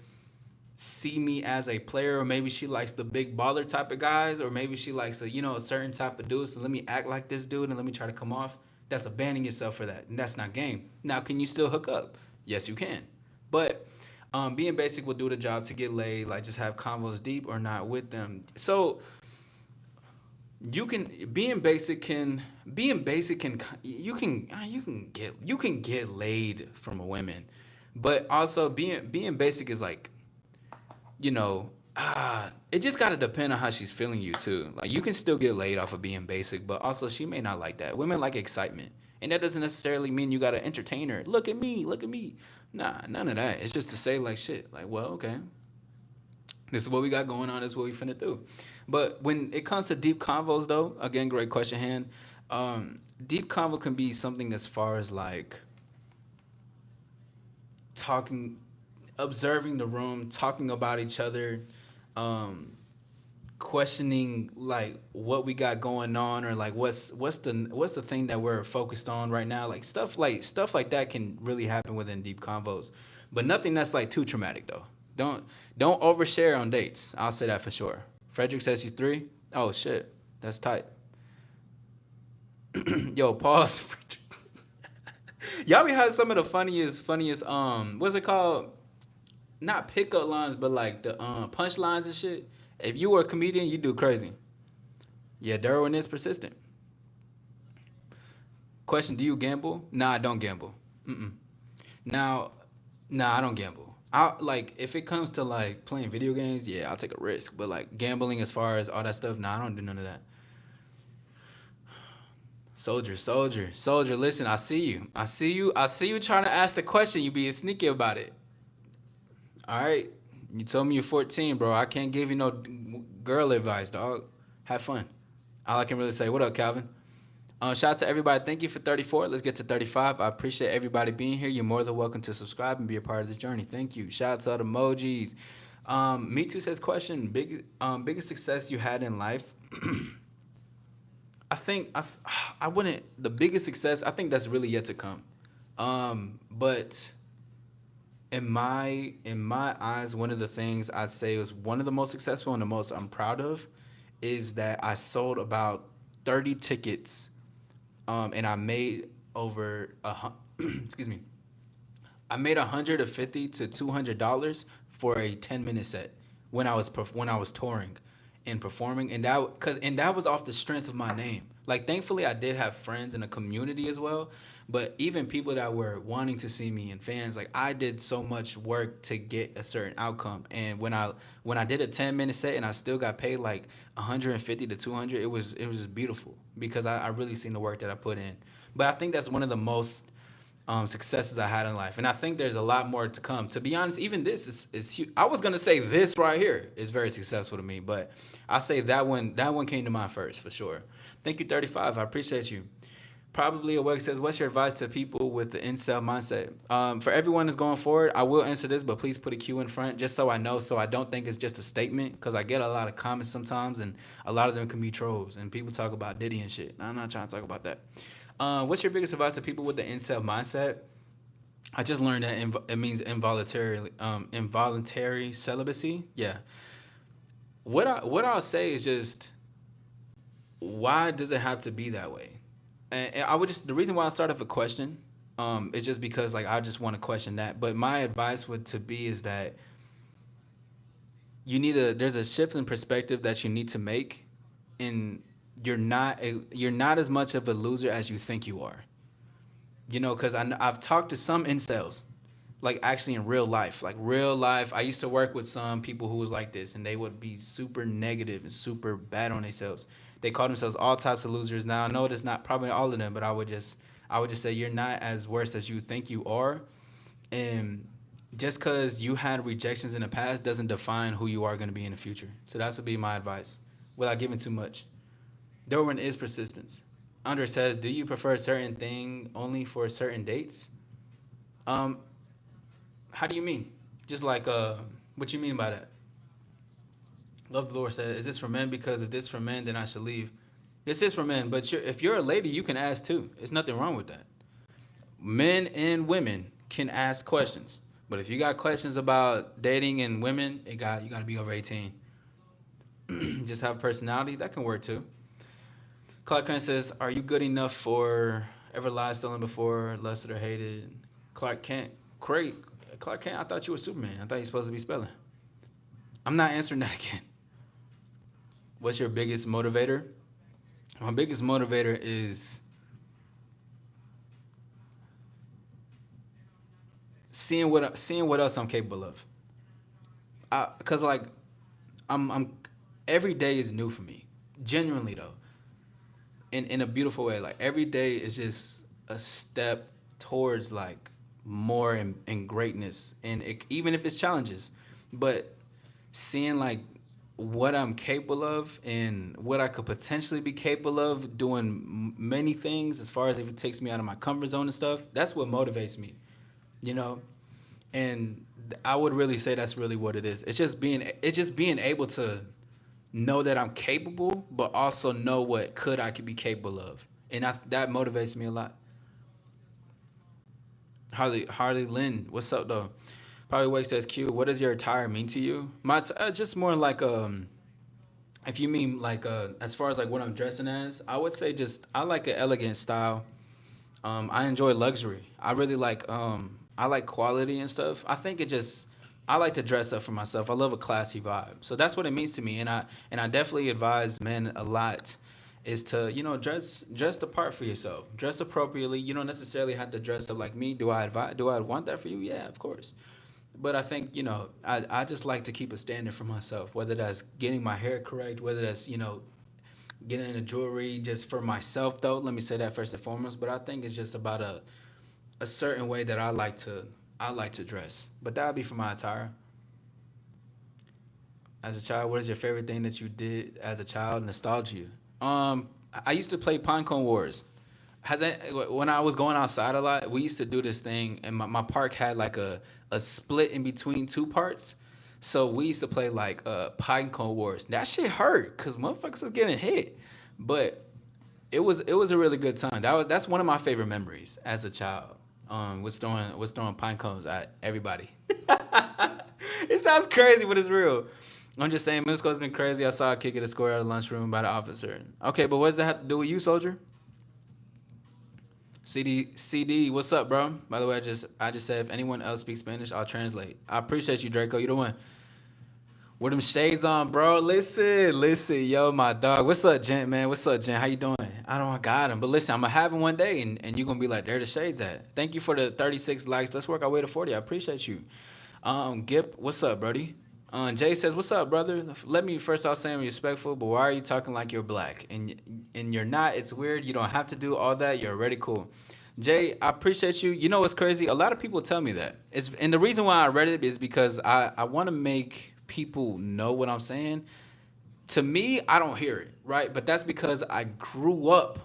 see me as a player, or maybe she likes the big baller type of guys, or maybe she likes a certain type of dude. So let me act like this dude and let me try to come off. That's abandoning yourself for that, and that's not game. Now, can you still hook up? Yes, you can, but being basic will do the job to get laid. Like just have convos deep or not with them. So you can you can get laid from a women, but also being basic is like, it just gotta depend on how she's feeling you too. Like you can still get laid off of being basic, but also she may not like that. Women like excitement, and that doesn't necessarily mean you gotta entertain her. Look at me, look at me. Nah, none of that. It's just to say like shit. Like, well, okay, this is what we got going on. This is what we finna do. But when it comes to deep convos, though, again, great question, Han. Deep convo can be something as far as like talking, observing the room, talking about each other, um, questioning like what we got going on, or like what's the thing that we're focused on right now. Like stuff like that can really happen within deep convos, but nothing that's like too traumatic though. Don't overshare on dates. I'll say that for sure. Frederick says he's 3. Oh shit, that's tight. Yo, pause. Y'all be having some of the funniest what's it called? Not pickup lines, but like the punch lines and shit. If you were a comedian, you do crazy. Yeah, Derwin is persistent. Question: do you gamble? Nah, I don't gamble. Mm-mm. Now, nah, I don't gamble. I like if it comes to like playing video games, yeah, I'll take a risk. But like gambling, as far as all that stuff, nah, I don't do none of that. Soldier. Listen, I see you. I see you trying to ask the question. You being sneaky about it. All right. You told me you're 14, bro. I can't give you no girl advice, dog. Have fun. All I can really say. What up, Calvin? Shout out to everybody. Thank you for 34. Let's get to 35. I appreciate everybody being here. You're more than welcome to subscribe and be a part of this journey. Thank you. Shout out to all the emojis. Me too says question. Biggest success you had in life. I think I wouldn't. The biggest success. I think that's really yet to come. But in my eyes, one of the things I'd say was one of the most successful and the most I'm proud of is that I sold about 30 tickets, and I made over excuse me, I made $150 to $200 for a 10-minute set when I was touring and performing, and that was off the strength of my name. Like thankfully I did have friends in the community as well, but even people that were wanting to see me and fans, like I did so much work to get a certain outcome. And when I did a 10-minute set and I still got paid like 150 to 200, it was just beautiful because I really seen the work that I put in. But I think that's one of the most successes I had in life, and I think there's a lot more to come. To be honest, even this is huge. I was gonna say this right here is very successful to me, but I say that one came to mind first for sure. Thank you, 35. I appreciate you. Probably Awake says, "What's your advice to people with the incel mindset?" For everyone that's going forward, I will answer this, but please put a Q in front just so I know, so I don't think it's just a statement, because I get a lot of comments sometimes, and a lot of them can be trolls, and people talk about Diddy and shit. I'm not trying to talk about that. What's your biggest advice to people with the incel mindset? I just learned that it means involuntary celibacy. Yeah. What I'll say is just, why does it have to be that way? And I would just, the reason why I started with a question, is just because like I just want to question that. But my advice would to be is that there's a shift in perspective that you need to make, and you're not as much of a loser as you think you are. Because I've talked to some incels, like actually in real life, like real life. I used to work with some people who was like this, and they would be super negative and super bad on themselves. They call themselves all types of losers. Now I know it's not probably all of them, but I would just say you're not as worse as you think you are, and just because you had rejections in the past doesn't define who you are going to be in the future. So that's would be my advice, without giving too much. Darwin is persistence. Andre says, "Do you prefer a certain thing only for certain dates?" Um, how do you mean? Just like what you mean by that? Love the Lord said, "Is this for men? Because if this for men, then I should leave." This is for men, but if you're a lady, you can ask too. There's nothing wrong with that. Men and women can ask questions, but if you got questions about dating and women, you got to be over 18. Just have personality that can work too. Clark Kent says, "Are you good enough for ever lied, stolen before, lusted or hated?" Clark Kent, great. Clark Kent, I thought you were Superman. I thought you were supposed to be spelling. I'm not answering that again. What's your biggest motivator? My biggest motivator is seeing what else I'm capable of. Cause like I'm every day is new for me. Genuinely though, in a beautiful way. Like every day is just a step towards like more and greatness, and even if it's challenges, but seeing like what I'm capable of and what I could potentially be capable of doing many things as far as if it takes me out of my comfort zone and stuff. That's what motivates me, you know. And I would really say that's really what it is. It's just being able to know that I'm capable, but also know what I could be capable of, and that motivates me a lot. Harley Lynn, what's up though? Probably Wake says, "Q, what does your attire mean to you?" Just more like if you mean like as far as like what I'm dressing as, I would say just I like an elegant style. I enjoy luxury. I like quality and stuff. I like to dress up for myself. I love a classy vibe. So that's what it means to me. And I definitely advise men a lot is to, dress the part for yourself. Dress appropriately. You don't necessarily have to dress up like me. Do I want that for you? Yeah, of course. But I think, I just like to keep a standard for myself, whether that's getting my hair correct, whether that's, getting the jewelry just for myself though. Let me say that first and foremost. But I think it's just about a certain way that I like to dress. But that would be for my attire. As a child, what is your favorite thing that you did as a child? Nostalgia. I used to play Pinecone Wars. When I was going outside a lot, we used to do this thing, and my park had like a split in between two parts. So we used to play like Pinecone Wars. That shit hurt because motherfuckers was getting hit, but it was a really good time. That's one of my favorite memories as a child. Was throwing pine cones at everybody. It sounds crazy, but it's real. I'm just saying, middle school's been crazy. I saw a kid get a score out of the lunchroom by the officer. Okay, but what does that have to do with you, soldier? CD, what's up, bro? By the way, I just said if anyone else speaks Spanish, I'll translate. I appreciate you, Draco. You the one. With them shades on, bro. Listen, yo, my dog. What's up, gent, man? What's up, gent? How you doing? I don't got him, but listen, I'm gonna have him one day, and you're gonna be like, there the shades at. Thank you for the 36 likes. Let's work our way to 40. I appreciate you. Gip, what's up, Brody? Jay says, "What's up, brother? Let me first off say I'm respectful, but why are you talking like you're black? And you're not. It's weird. You don't have to do all that. You're already cool." Jay, I appreciate you. You know what's crazy? A lot of people tell me that. And the reason why I read it is because I want to make people know what I'm saying. To me, I don't hear it, right? But that's because I grew up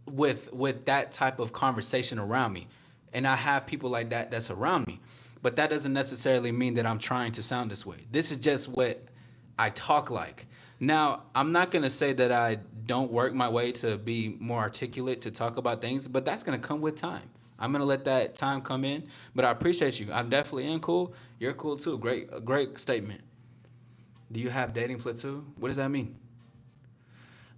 with that type of conversation around me, and I have people like that that's around me. But that doesn't necessarily mean that I'm trying to sound this way. This is just what I talk like. Now, I'm not gonna say that I don't work my way to be more articulate to talk about things, but that's gonna come with time. I'm gonna let that time come in, but I appreciate you. I definitely am cool. You're cool too. Great, a great statement. Do you have dating plateau? What does that mean?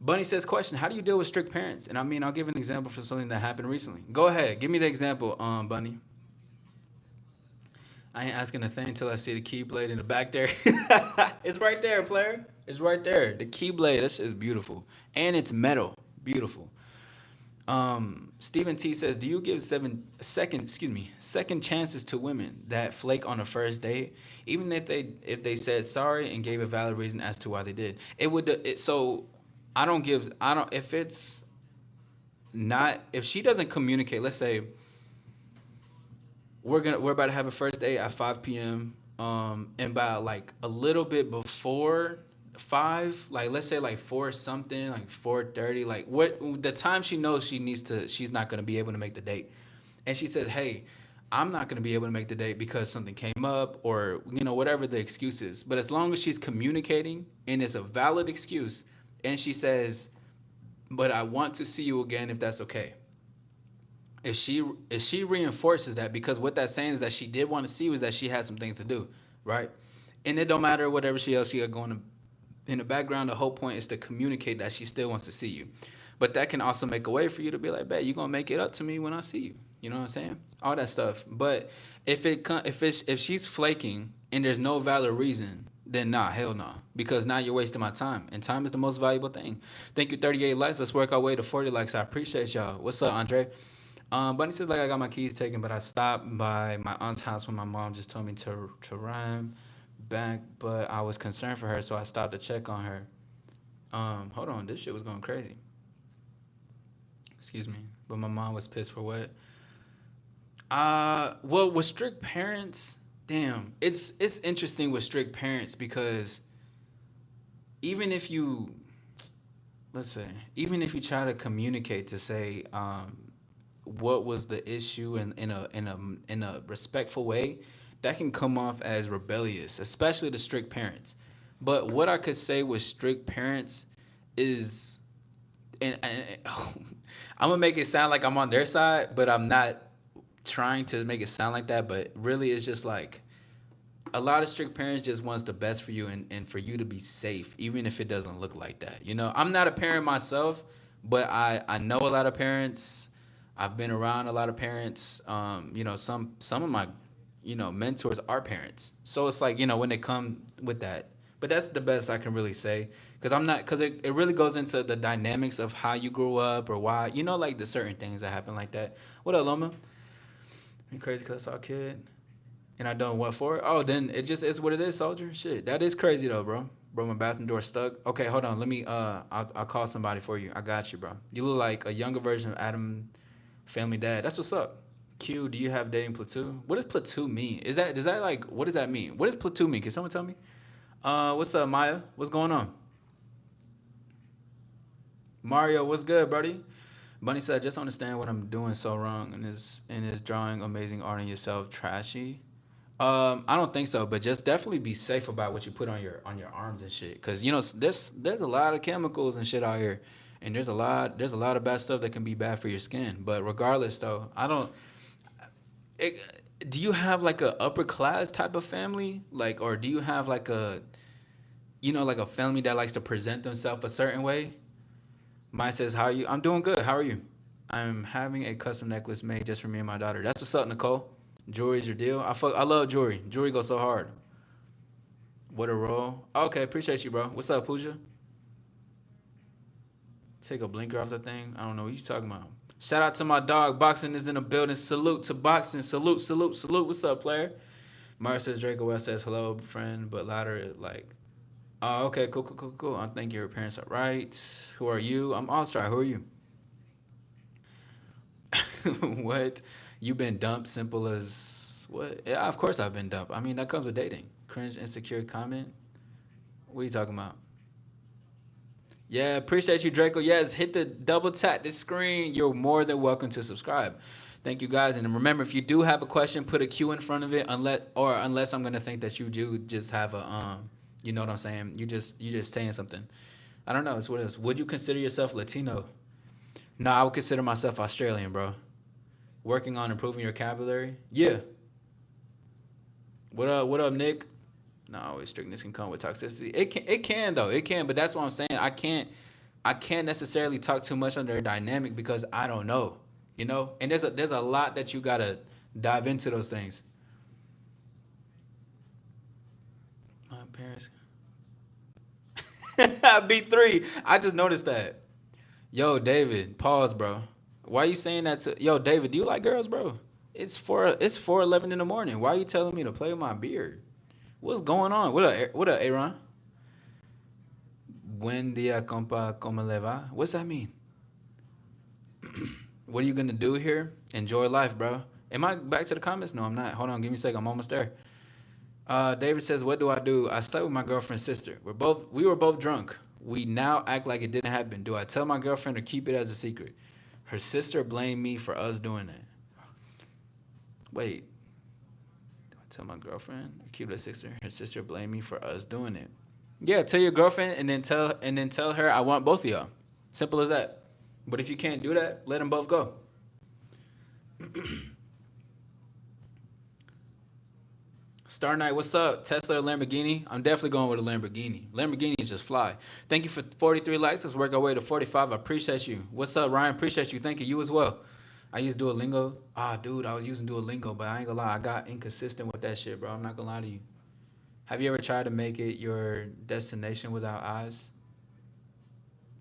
Bunny says, question, how do you deal with strict parents? And I mean, I'll give an example for something that happened recently. Go ahead, give me the example, Bunny. I ain't asking a thing until I see the keyblade in the back there. It's right there, player. It's right there. The keyblade, that shit is beautiful. And it's metal. Beautiful. Stephen T says, do you give second chances to women that flake on the first date, even if they said sorry and gave a valid reason as to why they did? So I don't if it's not if she doesn't communicate, let's say we're about to have a first date at 5 p.m. And by like a little bit before 5, like let's say like 4 something, like 4:30, like what the time she knows she's not gonna be able to make the date, and she says, "Hey, I'm not gonna be able to make the date because something came up, or whatever the excuse is." But as long as she's communicating and it's a valid excuse, and she says, "But I want to see you again if that's okay." If she reinforces that, because what that's saying is that she did want to see you, is that she has some things to do, right? And it don't matter whatever she got going in the background. The whole point is to communicate that she still wants to see you. But that can also make a way for you to be like, "Bet you gonna make it up to me when I see you." You know what I'm saying? All that stuff. But if she's flaking and there's no valid reason, then nah, hell nah. Because now you're wasting my time, and time is the most valuable thing. Thank you, 38 likes. Let's work our way to 40 likes. I appreciate y'all. What's up, Andre? Bunny says, like, I got my keys taken, but I stopped by my aunt's house when my mom just told me to run back, but I was concerned for her, so I stopped to check on her. Hold on, this shit was going crazy. Excuse me, but my mom was pissed for what? Well, with strict parents, damn, it's interesting with strict parents, because even if you, let's say, even if you try to communicate to say, what was the issue in a respectful way, that can come off as rebellious, especially the strict parents. But what I could say with strict parents is, and I'm gonna make it sound like I'm on their side, but I'm not trying to make it sound like that. But really, it's just like a lot of strict parents just wants the best for you, and for you to be safe, even if it doesn't look like that. I'm not a parent myself, but I know a lot of parents. I've been around a lot of parents. Some of my, mentors are parents. So it's like, when they come with that. But that's the best I can really say. Because it really goes into the dynamics of how you grew up, or why, like the certain things that happen like that. What up, Loma? You crazy because I saw a kid and I done what for it? Oh, then it just is what it is, soldier. Shit, that is crazy though, bro. Bro, my bathroom door stuck. Okay, hold on. Let me. I'll call somebody for you. I got you, bro. You look like a younger version of Adam, Family Dad. That's what's up. Q, do you have dating platoon? What does platoon mean? Does that like, what does that mean? What does platoon mean? Can someone tell me? What's up, Maya? What's going on? Mario, what's good, buddy? Bunny said, I just understand what I'm doing so wrong, and is drawing amazing art in yourself trashy. I don't think so, but just definitely be safe about what you put on your arms and shit, cause there's a lot of chemicals and shit out here, and there's a lot of bad stuff that can be bad for your skin. But regardless, though, I don't. It, do you have like a upper class type of family, like, or do you have like like a family that likes to present themselves a certain way? Mine says, "How are you?" I'm doing good. How are you? I'm having a custom necklace made just for me and my daughter. That's what's up, Nicole. Jewelry's your deal. I love jewelry. Jewelry goes so hard. What a roll. Okay, appreciate you, bro. What's up, Pooja? Take a blinker off the thing. I don't know what you talking about. Shout out to my dog. Boxing is in the building. Salute to boxing. Salute, salute, salute. What's up, player? Mara says Draco West says hello, friend, but louder, like. Oh, okay, cool, cool, cool, cool. I think your parents are right. Who are you? I'm all sorry. Who are you? What? You been dumped? Simple as what? Yeah, of course I've been dumped. I mean, that comes with dating. Cringe, insecure comment. What are you talking about? Yeah, appreciate you, Draco. Yes, hit the double tap the screen. You're more than welcome to subscribe. Thank you, guys. And remember, if you do have a question, put a Q in front of it. Unless I'm gonna think that you do just have a you know what I'm saying? You just saying something. I don't know. It's what it is. Would you consider yourself Latino? No, I would consider myself Australian, bro. Working on improving your vocabulary. Yeah. What up? What up, Nick? No, strictness can come with toxicity. It can though. It can, but that's what I'm saying. I can't necessarily talk too much on their dynamic because I don't know. You know? And there's a lot that you gotta dive into those things. My parents B3. I just noticed that. Yo, David, pause, bro. Why you saying that to Yo, David, do you like girls, bro? It's 4:11 in the morning. Why are you telling me to play with my beard? What's going on? What up, Aaron? Buen dia, compa, como le va? What's that mean? What are you gonna do here? Enjoy life, bro. Am I back to the comments? No, I'm not. Hold on, give me a second. I'm almost there. David says, "What do I do? I slept with my girlfriend's sister. We were both drunk. We now act like it didn't happen. Do I tell my girlfriend or keep it as a secret? Her sister blamed me for us doing that. Wait, do I tell my girlfriend or keep it as a sister? Her sister blamed me for us doing it. Yeah, tell your girlfriend and then tell her I want both of y'all. Simple as that. But if you can't do that, let them both go. Star Knight, what's up? Tesla or Lamborghini? I'm definitely going with a Lamborghini. Lamborghinis just fly. Thank you for 43 likes. Let's work our way to 45. I appreciate you. What's up, Ryan? Appreciate you. Thank you. You as well. I use Duolingo. Dude, I was using Duolingo, but I ain't gonna lie. I got inconsistent with that shit, bro. I'm not gonna lie to you. Have you ever tried to make it your destination without eyes?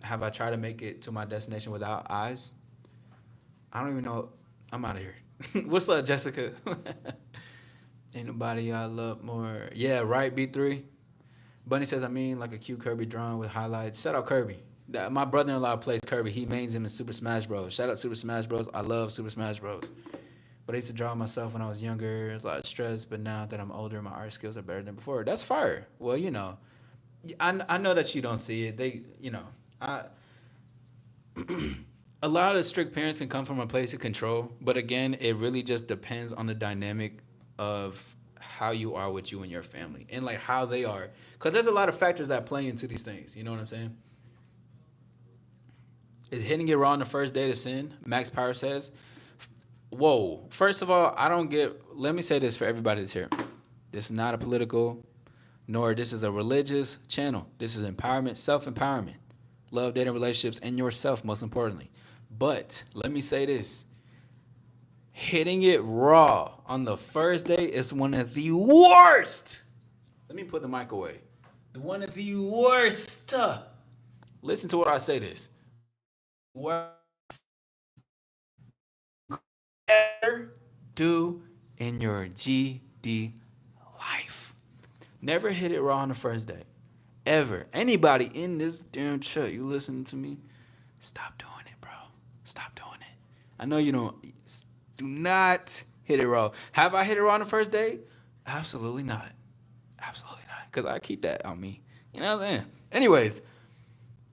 Have I tried to make it to my destination without eyes? I don't even know. I'm out of here. What's up, Jessica? Ain't nobody I love more. Yeah, right, B3. Bunny says, I mean, like a cute Kirby drawing with highlights. Shout out Kirby. My brother-in-law plays Kirby. He mains him in Super Smash Bros. Shout out Super Smash Bros. I love Super Smash Bros. But I used to draw myself when I was younger. There's a lot of stress. But now that I'm older, my art skills are better than before. That's fire. Well, I know that you don't see it. I a lot of strict parents can come from a place of control, but again, it really just depends on the dynamic of how you are with you and your family and like how they are, because there's a lot of factors that play into these things. You know what I'm saying? Is hitting it raw on the first day to sin? Max Power says. Whoa. First of all, I don't get. Let me say this for everybody that's here. This is not a political, nor this is a religious channel. This is empowerment, self-empowerment, love, dating, relationships, and yourself, most importantly. But let me say this. Hitting it raw on the first day is one of the worst. Let me put the mic away. One of the worst. Listen to what I say this. Worst ever do in your GD life. Never hit it raw on the first day. Ever. Anybody in this damn chat, you listening to me? Stop doing it, bro. Stop doing it. I know you don't. Do not hit it raw. Have I hit it raw on the first day? Absolutely not. Absolutely not. Because I keep that on me. You know what I'm saying? Anyways,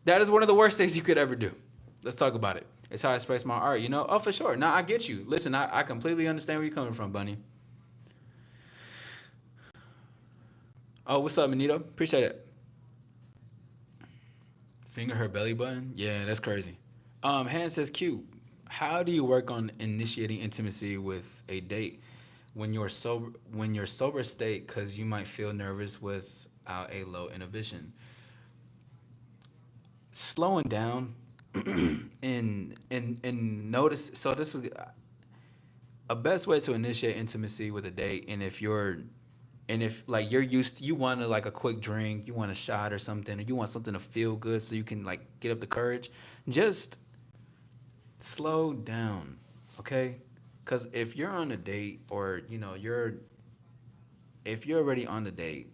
that is one of the worst things you could ever do. Let's talk about it. It's how I express my art, you know? Oh, for sure. Now, I get you. Listen, I completely understand where you're coming from, Bunny. Oh, what's up, Manito? Appreciate it. Finger her belly button? Yeah, that's crazy. Han says, cute. How do you work on initiating intimacy with a date when you're sober state, because you might feel nervous without a low inhibition? Slowing down and notice. So this is a best way to initiate intimacy with a date. And if like you want to like a quick drink, you want a shot or something, or you want something to feel good so you can like get up the courage, just slow down, okay? Because if you're on a date, or if you're already on the date,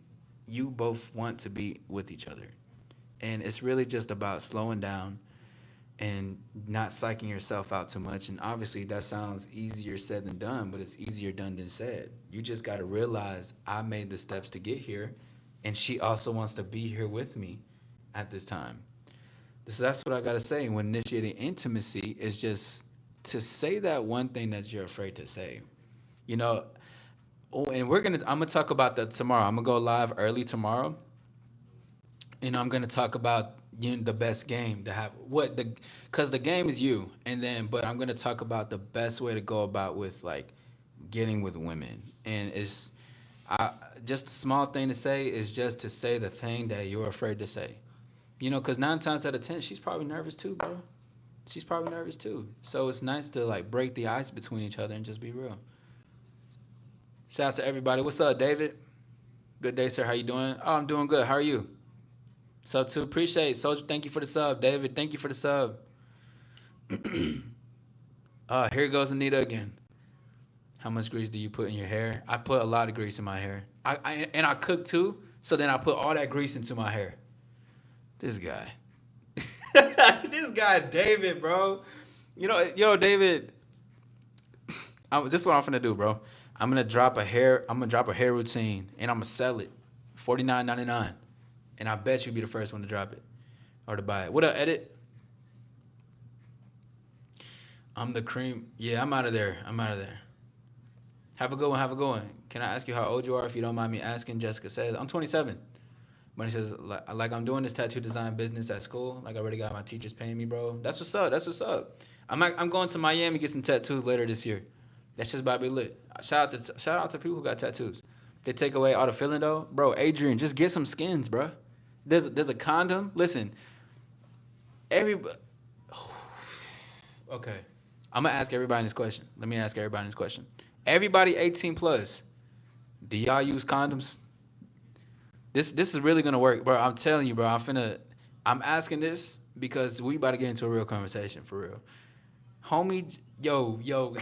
you both want to be with each other, and it's really just about slowing down and not psyching yourself out too much. And obviously that sounds easier said than done, but it's easier done than said. You just got to realize I made the steps to get here, and she also wants to be here with me at this time. So that's what I gotta say. When initiating intimacy is just to say that one thing that you're afraid to say. You know, oh, and I'm gonna talk about that tomorrow. I'm gonna go live early tomorrow, and I'm gonna talk about the best game to have. Because the game is you, and then but I'm gonna talk about the best way to go about with like getting with women, and it's I just a small thing to say is just to say the thing that you're afraid to say. Because 9 times out of 10, she's probably nervous too, bro. She's probably nervous too. So it's nice to like break the ice between each other and just be real. Shout out to everybody. What's up, David? Good day, sir. How you doing? Oh, I'm doing good. How are you? Sub too. Appreciate it. Soldier, thank you for the sub. David, thank you for the sub. Here goes Anita again. How much grease do you put in your hair? I put a lot of grease in my hair. And I cook too, so then I put all that grease into my hair. This guy. This guy, David, bro. David. This is what I'm finna do, bro. I'm gonna drop a hair routine, and I'm gonna sell it, $49.99, and I bet you be the first one to drop it or to buy it. What up, Edit? I'm the cream. Yeah, I'm out of there. Have a good one. Have a good one. Can I ask you how old you are, if you don't mind me asking? Jessica says I'm 27. But he says like I'm doing this tattoo design business at school. Like I already got my teachers paying me, bro. That's what's up. That's what's up. I'm going to Miami to get some tattoos later this year. That's just about to be lit. Shout out to people who got tattoos. They take away all the feeling though, bro. Adrian, just get some skins, bro. There's a condom. Listen, everybody. Okay, I'm gonna ask everybody this question. Let me ask everybody this question. Everybody 18 plus, do y'all use condoms? This is really gonna work, bro. I'm telling you, bro. I'm asking this because we about to get into a real conversation for real. Homie, yo.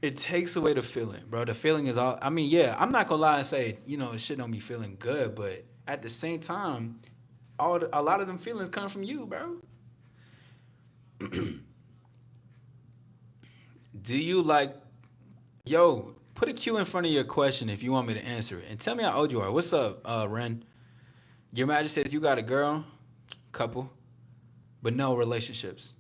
It takes away the feeling, bro. The feeling is all. I mean, yeah. I'm not gonna lie and say shit don't be feeling good, but at the same time, a lot of them feelings come from you, bro. Do you like, put a Q in front of your question if you want me to answer it. And tell me how old you are. What's up, Ren? Your Majesty says you got a girl, couple, but no relationships.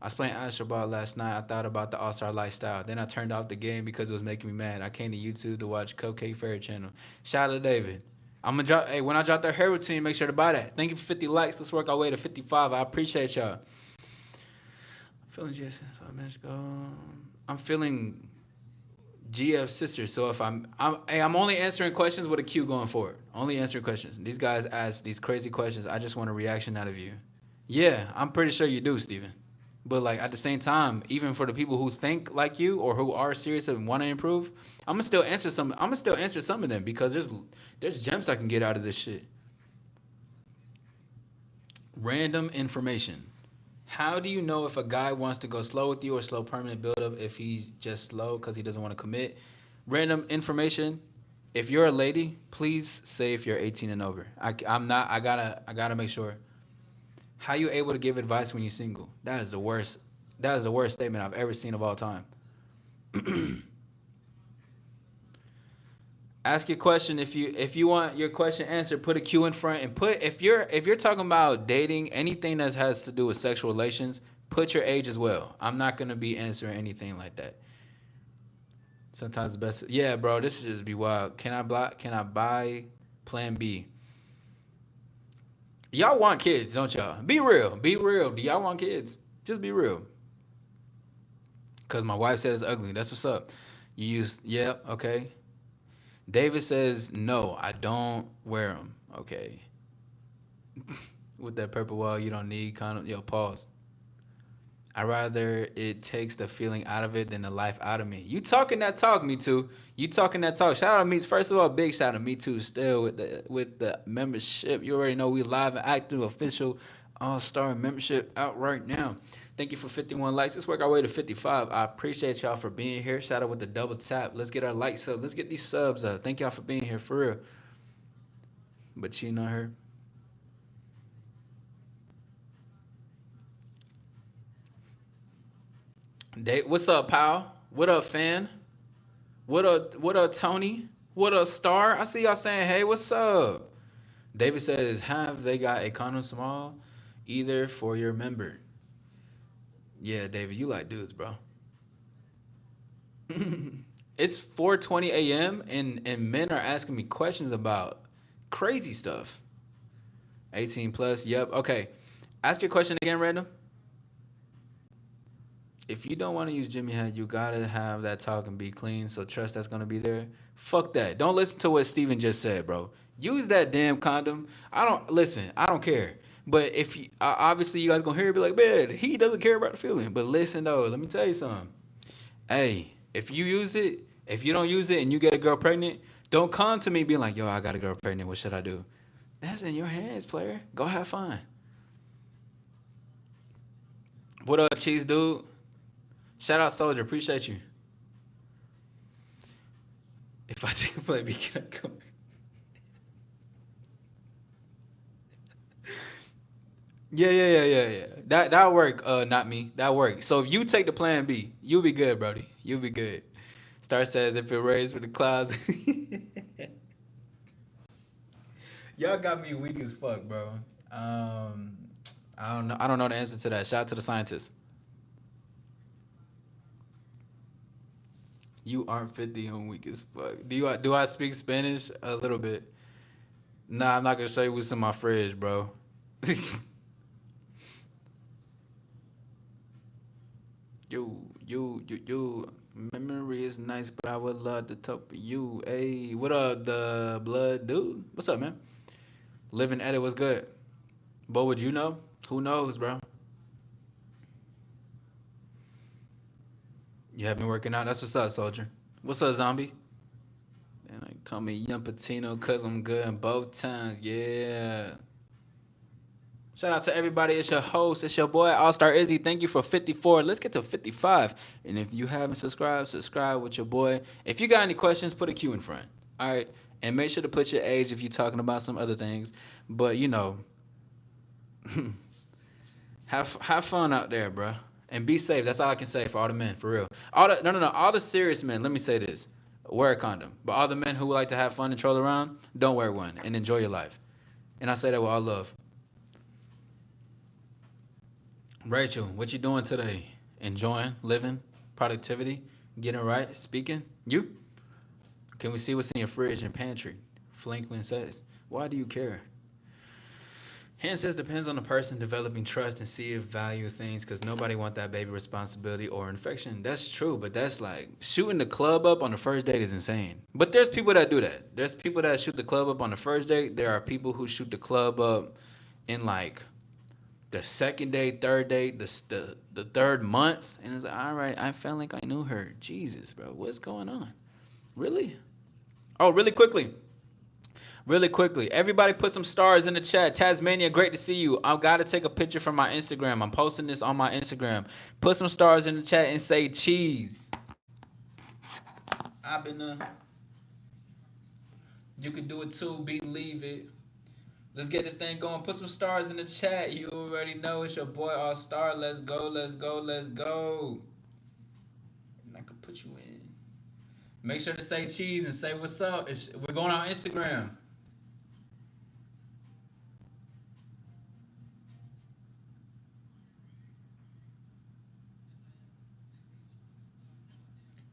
I was playing Astrobot last night. I thought about the All-Star lifestyle. Then I turned off the game because it was making me mad. I came to YouTube to watch Cupcake Fairy Channel. Shout out to David. I'm gonna drop. Hey, when I drop their hair routine, make sure to buy that. Thank you for 50 likes. Let's work our way to 55. I appreciate y'all. Feeling GF I'm feeling GF sister. So if I'm only answering questions with a Q going forward. Only answering questions. These guys ask these crazy questions. I just want a reaction out of you. Yeah, I'm pretty sure you do, Steven. But like at the same time, even for the people who think like you or who are serious and want to improve, I'm gonna still answer some of them because there's gems I can get out of this shit. Random information. How do you know if a guy wants to go slow with you or slow permanent build up if he's just slow because he doesn't want to commit? Random information. If you're a lady, please say if you're 18 and over. I'm not. I gotta make sure. How you able to give advice when you're single? That is the worst. That is the worst statement I've ever seen of all time. Ask your question if you want your question answered. Put a Q in front and put if you're talking about dating anything that has to do with sexual relations. Put your age as well. I'm not gonna be answering anything like that. Sometimes the best. Yeah, bro. This should just be wild. Can I buy Plan B? Y'all want kids, don't y'all? Be real. Be real. Do y'all want kids? Just be real. Cause my wife said it's ugly. That's what's up. Okay. David says no, I don't wear them. Okay. With that purple wall, you don't need condom. Yo, pause. I rather it takes the feeling out of it than the life out of me. You talking that talk, me too. You talking that talk. Shout out to me. First of all, big shout out to me too. Still with the membership. You already know we live and active official All-Star membership out right now. Thank you for 51 likes. Let's work our way to 55. I appreciate y'all for being here. Shout out with the double tap. Let's get our likes up. Let's get these subs up. Thank y'all for being here for real. But cheating on her. What's up, pal? What up, fan? What up, Tony? What up, Star? I see y'all saying, hey, what's up? David says, have they got a condom small either for your member? Yeah, David, you like dudes, bro. It's 4:20 a.m. and men are asking me questions about crazy stuff. 18 plus. Yep. Okay. Ask your question again, random. If you don't want to use Jimmy Head, you gotta have that talk and be clean. So trust that's gonna be there. Fuck that. Don't listen to what Steven just said, bro. Use that damn condom. I don't listen. I don't care. But if you, obviously you guys gonna hear it, be like, man, he doesn't care about the feeling. But listen though, let me tell you something. Hey, if you use it, if you don't use it and you get a girl pregnant, don't come to me being like, yo, I got a girl pregnant. What should I do? That's in your hands, player. Go have fun. What up, cheese dude? Shout out Soldier, appreciate you. If I take a play, can I come? Yeah. That work. Not me. That work. So if you take the plan B, you'll be good, Brody. You'll be good. Star says if it rains with the clouds. Y'all got me weak as fuck, bro. I don't know. I don't know the answer to that. Shout out to the scientists. You aren't 50 and weak as fuck. Do I speak Spanish a little bit? Nah, I'm not gonna show you what's in my fridge, bro. you. Memory is nice, but I would love to talk to you. Hey, what up, the blood dude? What's up, man? Living edit, what's good? What would you know? Who knows, bro? You have been working out. That's what's up, soldier. What's up, zombie? And I call me Young Patino because I'm good in both times. Yeah. Shout out to everybody. It's your host. It's your boy, All Star Izzy. Thank you for 54. Let's get to 55. And if you haven't subscribed, subscribe with your boy. If you got any questions, put a Q in front. All right. And make sure to put your age if you're talking about some other things. But, you know, have fun out there, bro. And be safe. That's all I can say for all the men, for real. All the serious men, let me say this. Wear a condom. But all the men who like to have fun and troll around, don't wear one and enjoy your life. And I say that with all love. Rachel, what you doing today? Enjoying, living, productivity, getting right, speaking? You? Can we see what's in your fridge and pantry? Franklin says, why do you care? Han says depends on the person developing trust and see if value things because nobody want that baby responsibility or infection. That's true, but that's like shooting the club up on the first date is insane. But there's people that do that. There's people that shoot the club up on the first date. There are people who shoot the club up in like the second date, third date, the third month. And it's like, all right, I felt like I knew her. Jesus, bro, what's going on? Really? Oh, Really quickly, everybody put some stars in the chat. Tasmania, great to see you. I've got to take a picture from my Instagram. I'm posting this on my Instagram. Put some stars in the chat and say cheese. I've been You can do it too. Believe it. Let's get this thing going. Put some stars in the chat. You already know it's your boy All Star. Let's go. And I can put you in. Make sure to say cheese and say what's up. We're going on Instagram.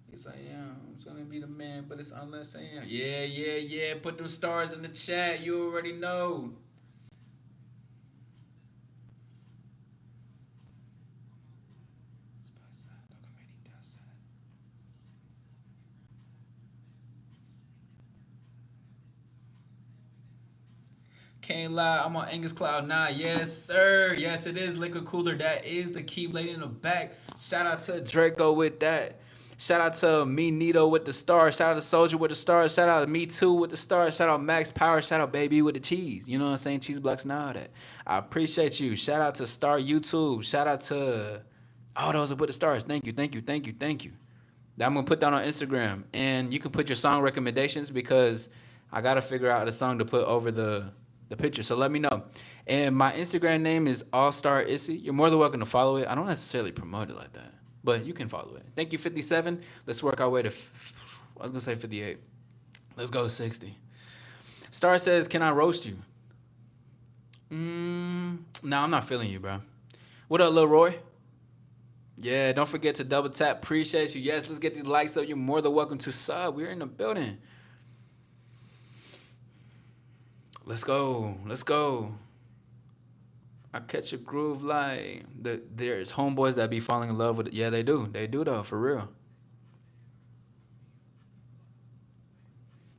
Yes, I am. I'm gonna be the man, but it's unless I am. Yeah. Put them stars in the chat. You already know. Can't lie, I'm on Angus Cloud 9. Yes, sir. Yes, it is Liquid Cooler. That is the key lady in the back. Shout out to Draco with that. Shout out to Me Nito with the stars. Shout out to Soldier with the stars. Shout out to Me Too with the stars. Shout out Max Power. Shout out Baby with the cheese. You know what I'm saying? Cheese blocks and all that. I appreciate you. Shout out to Star YouTube. Shout out to all those that put the stars. Thank you. I'm going to put that on Instagram. And you can put your song recommendations because I got to figure out a song to put over the picture. So let me know. And my Instagram name is Allstar Issy. You're more than welcome to follow it. I don't necessarily promote it like that, but you can follow it. Thank you, 57. Let's work our way to, I was going to say 58. Let's go 60. Star says, can I roast you? No, I'm not feeling you, bro. What up, Lil Roy? Yeah, don't forget to double tap. Appreciate you. Yes, let's get these likes up. You're more than welcome to sub. We're in the building. Let's go. I catch a groove like there's homeboys that be falling in love with it. Yeah, they do. They do though, for real.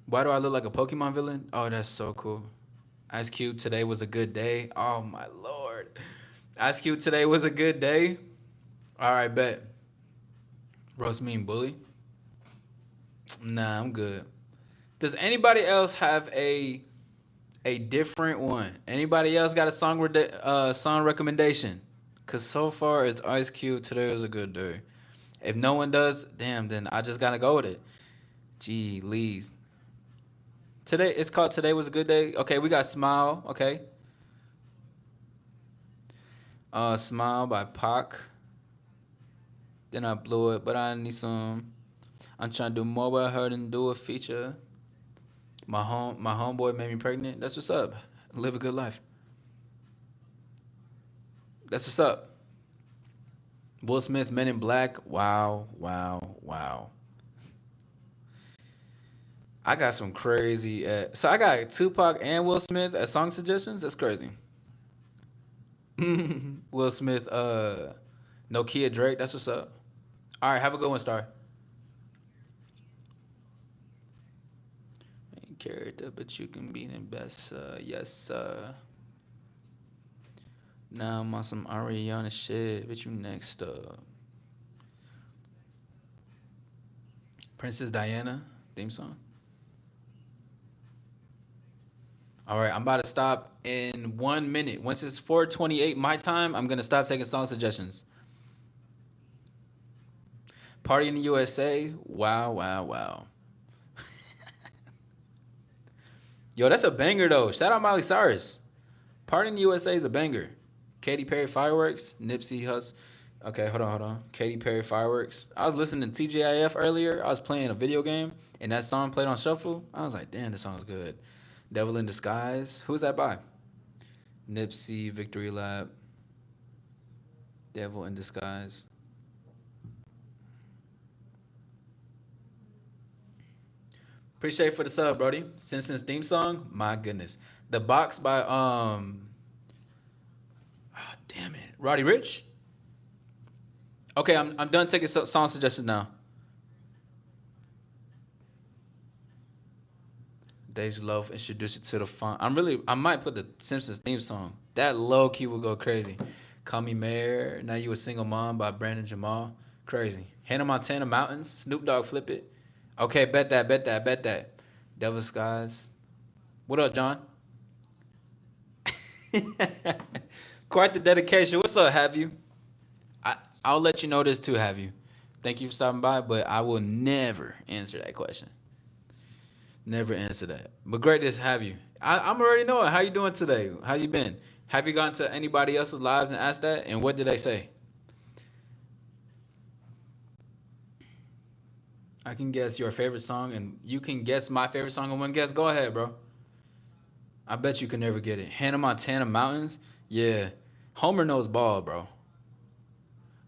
Why do I look like a Pokemon villain? Oh, that's so cool. Ice Cube, today was a good day. Oh my lord. Ice Cube, today was a good day. All right, bet. Roast mean bully. Nah, I'm good. Does anybody else have a different one? Anybody else got a song recommendation? Cause so far it's Ice Cube. Today was a good day. If no one does, damn, then I just gotta go with it. Gee, Lee's. Today it's called Today Was a Good Day. Okay, we got Smile. Okay, Smile by Pac. Then I blew it, but I need some. I'm trying to do more with her than do a feature. My homeboy made me pregnant. That's what's up. Live a good life. That's what's up. Will Smith, Men in Black. Wow, wow, wow. I got some crazy. So I got Tupac and Will Smith as song suggestions. That's crazy. Will Smith, Nokia Drake. That's what's up. All right, have a good one, Star. Main character, but you can be the best. Yes, now I'm on some Ariana shit. But you next. Princess Diana theme song. All right, I'm about to stop in 1 minute. Once it's 4:28 my time, I'm gonna stop taking song suggestions. Party in the USA. Wow, wow, wow. Yo, that's a banger though. Shout out Miley Cyrus. Party in the USA is a banger. Katy Perry Fireworks. Nipsey Huss. Okay, hold on. Katy Perry Fireworks. I was listening to TGIF earlier. I was playing a video game, and that song played on shuffle. I was like, damn, this song's good. Devil in Disguise. Who's that by? Nipsey, Victory Lap, Devil in Disguise. Appreciate it for the sub, Brody. Simpsons theme song. My goodness. The Box by damn it, Roddy Rich. Okay, I'm done taking song suggestions now. Days Love introduced you to the font. I might put the Simpsons theme song. That low key would go crazy. Call Me Mayor. Now You a Single Mom by Brandon Jamal. Crazy. Hannah Montana Mountains. Snoop Dogg Flip It. Okay, bet that. Devil Skies. What up, John? Quite the dedication. What's up, have you? I'll let you know this too, have you? Thank you for stopping by, but I will never answer that question. Never answer that. But great to have you. I'm already knowing. How you doing today? How you been? Have you gone to anybody else's lives and asked that? And what did they say? I can guess your favorite song, and you can guess my favorite song in one guess. Go ahead, bro. I bet you can never get it. Hannah Montana Mountains? Yeah. Homer knows ball, bro.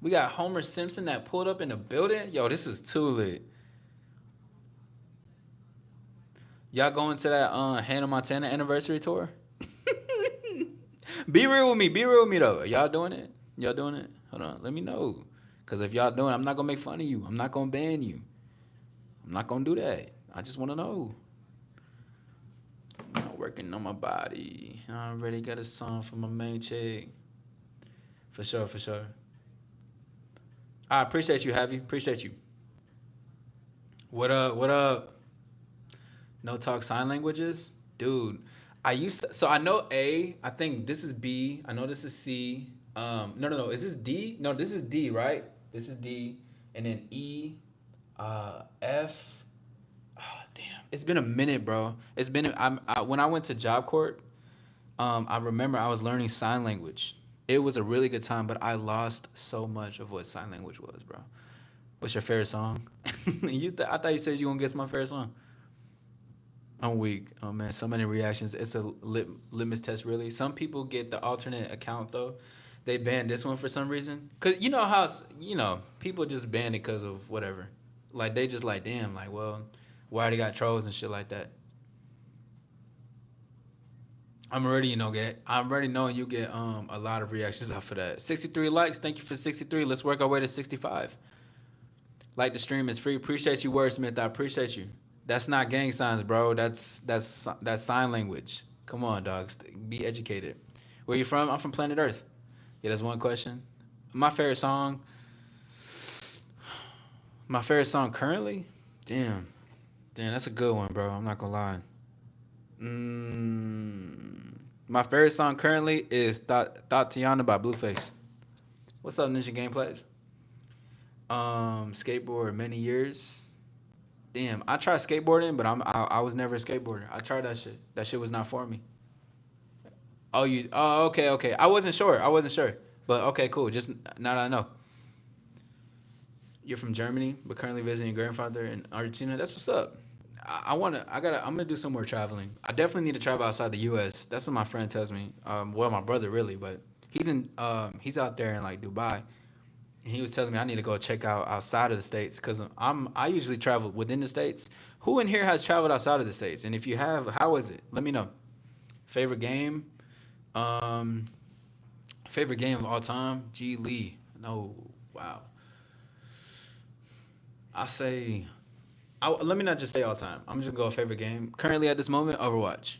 We got Homer Simpson that pulled up in the building. Yo, this is too lit. Y'all going to that Hannah Montana anniversary tour? Be real with me. Be real with me though. Are y'all doing it? Y'all doing it? Hold on. Let me know. Cause if y'all doing it, I'm not gonna make fun of you. I'm not gonna ban you. I'm not gonna do that. I just wanna know. I'm not working on my body. I already got a song for my main chick. For sure, for sure. I appreciate you, have you? Appreciate you. What up? What up? No talk sign languages? Dude, I used to, so I know A, I think this is B, I know this is C. No. Is this D? No, this is D, right? This is D. And then E, F. Oh, damn. It's been a minute, bro. It's been, when I went to Job Corps, I remember I was learning sign language. It was a really good time, but I lost so much of what sign language was, bro. What's your favorite song? I thought you said you gonna guess my favorite song. I'm weak. Oh man, so many reactions. It's a litmus test, really. Some people get the alternate account though. They banned this one for some reason. Cause you know how people just ban it because of whatever. Like they just like damn, like well, why they got trolls and shit like that. I'm already knowing you get a lot of reactions off of that. 63 likes. Thank you for 63. Let's work our way to 65. Like the stream is free. Appreciate you, Wordsmith. I appreciate you. That's not gang signs, bro. That's sign language. Come on, dogs. Be educated. Where you from? I'm from planet Earth. Yeah, that's one question. My favorite song. My favorite song currently. Damn, that's a good one, bro. I'm not gonna lie. My favorite song currently is Tatiana by Blueface. What's up, Ninja Gameplays? Skateboard many years. Damn, I tried skateboarding, but I was never a skateboarder. I tried that shit. That shit was not for me. Oh, you? Oh, okay. I wasn't sure. But okay, cool. Just now that I know. You're from Germany, but currently visiting your grandfather in Argentina. That's what's up. I'm gonna do some more traveling. I definitely need to travel outside the U.S. That's what my friend tells me. Well, my brother really, but he's out there in like Dubai, and he was telling me I need to go check out outside of the states because I usually travel within the states. Who in here has traveled outside of the states? And if you have, how is it? Let me know. Favorite game, um, favorite game of all time. G Lee. No, wow. I say let me not just say all time. I'm just gonna go favorite game. Currently at this moment, Overwatch.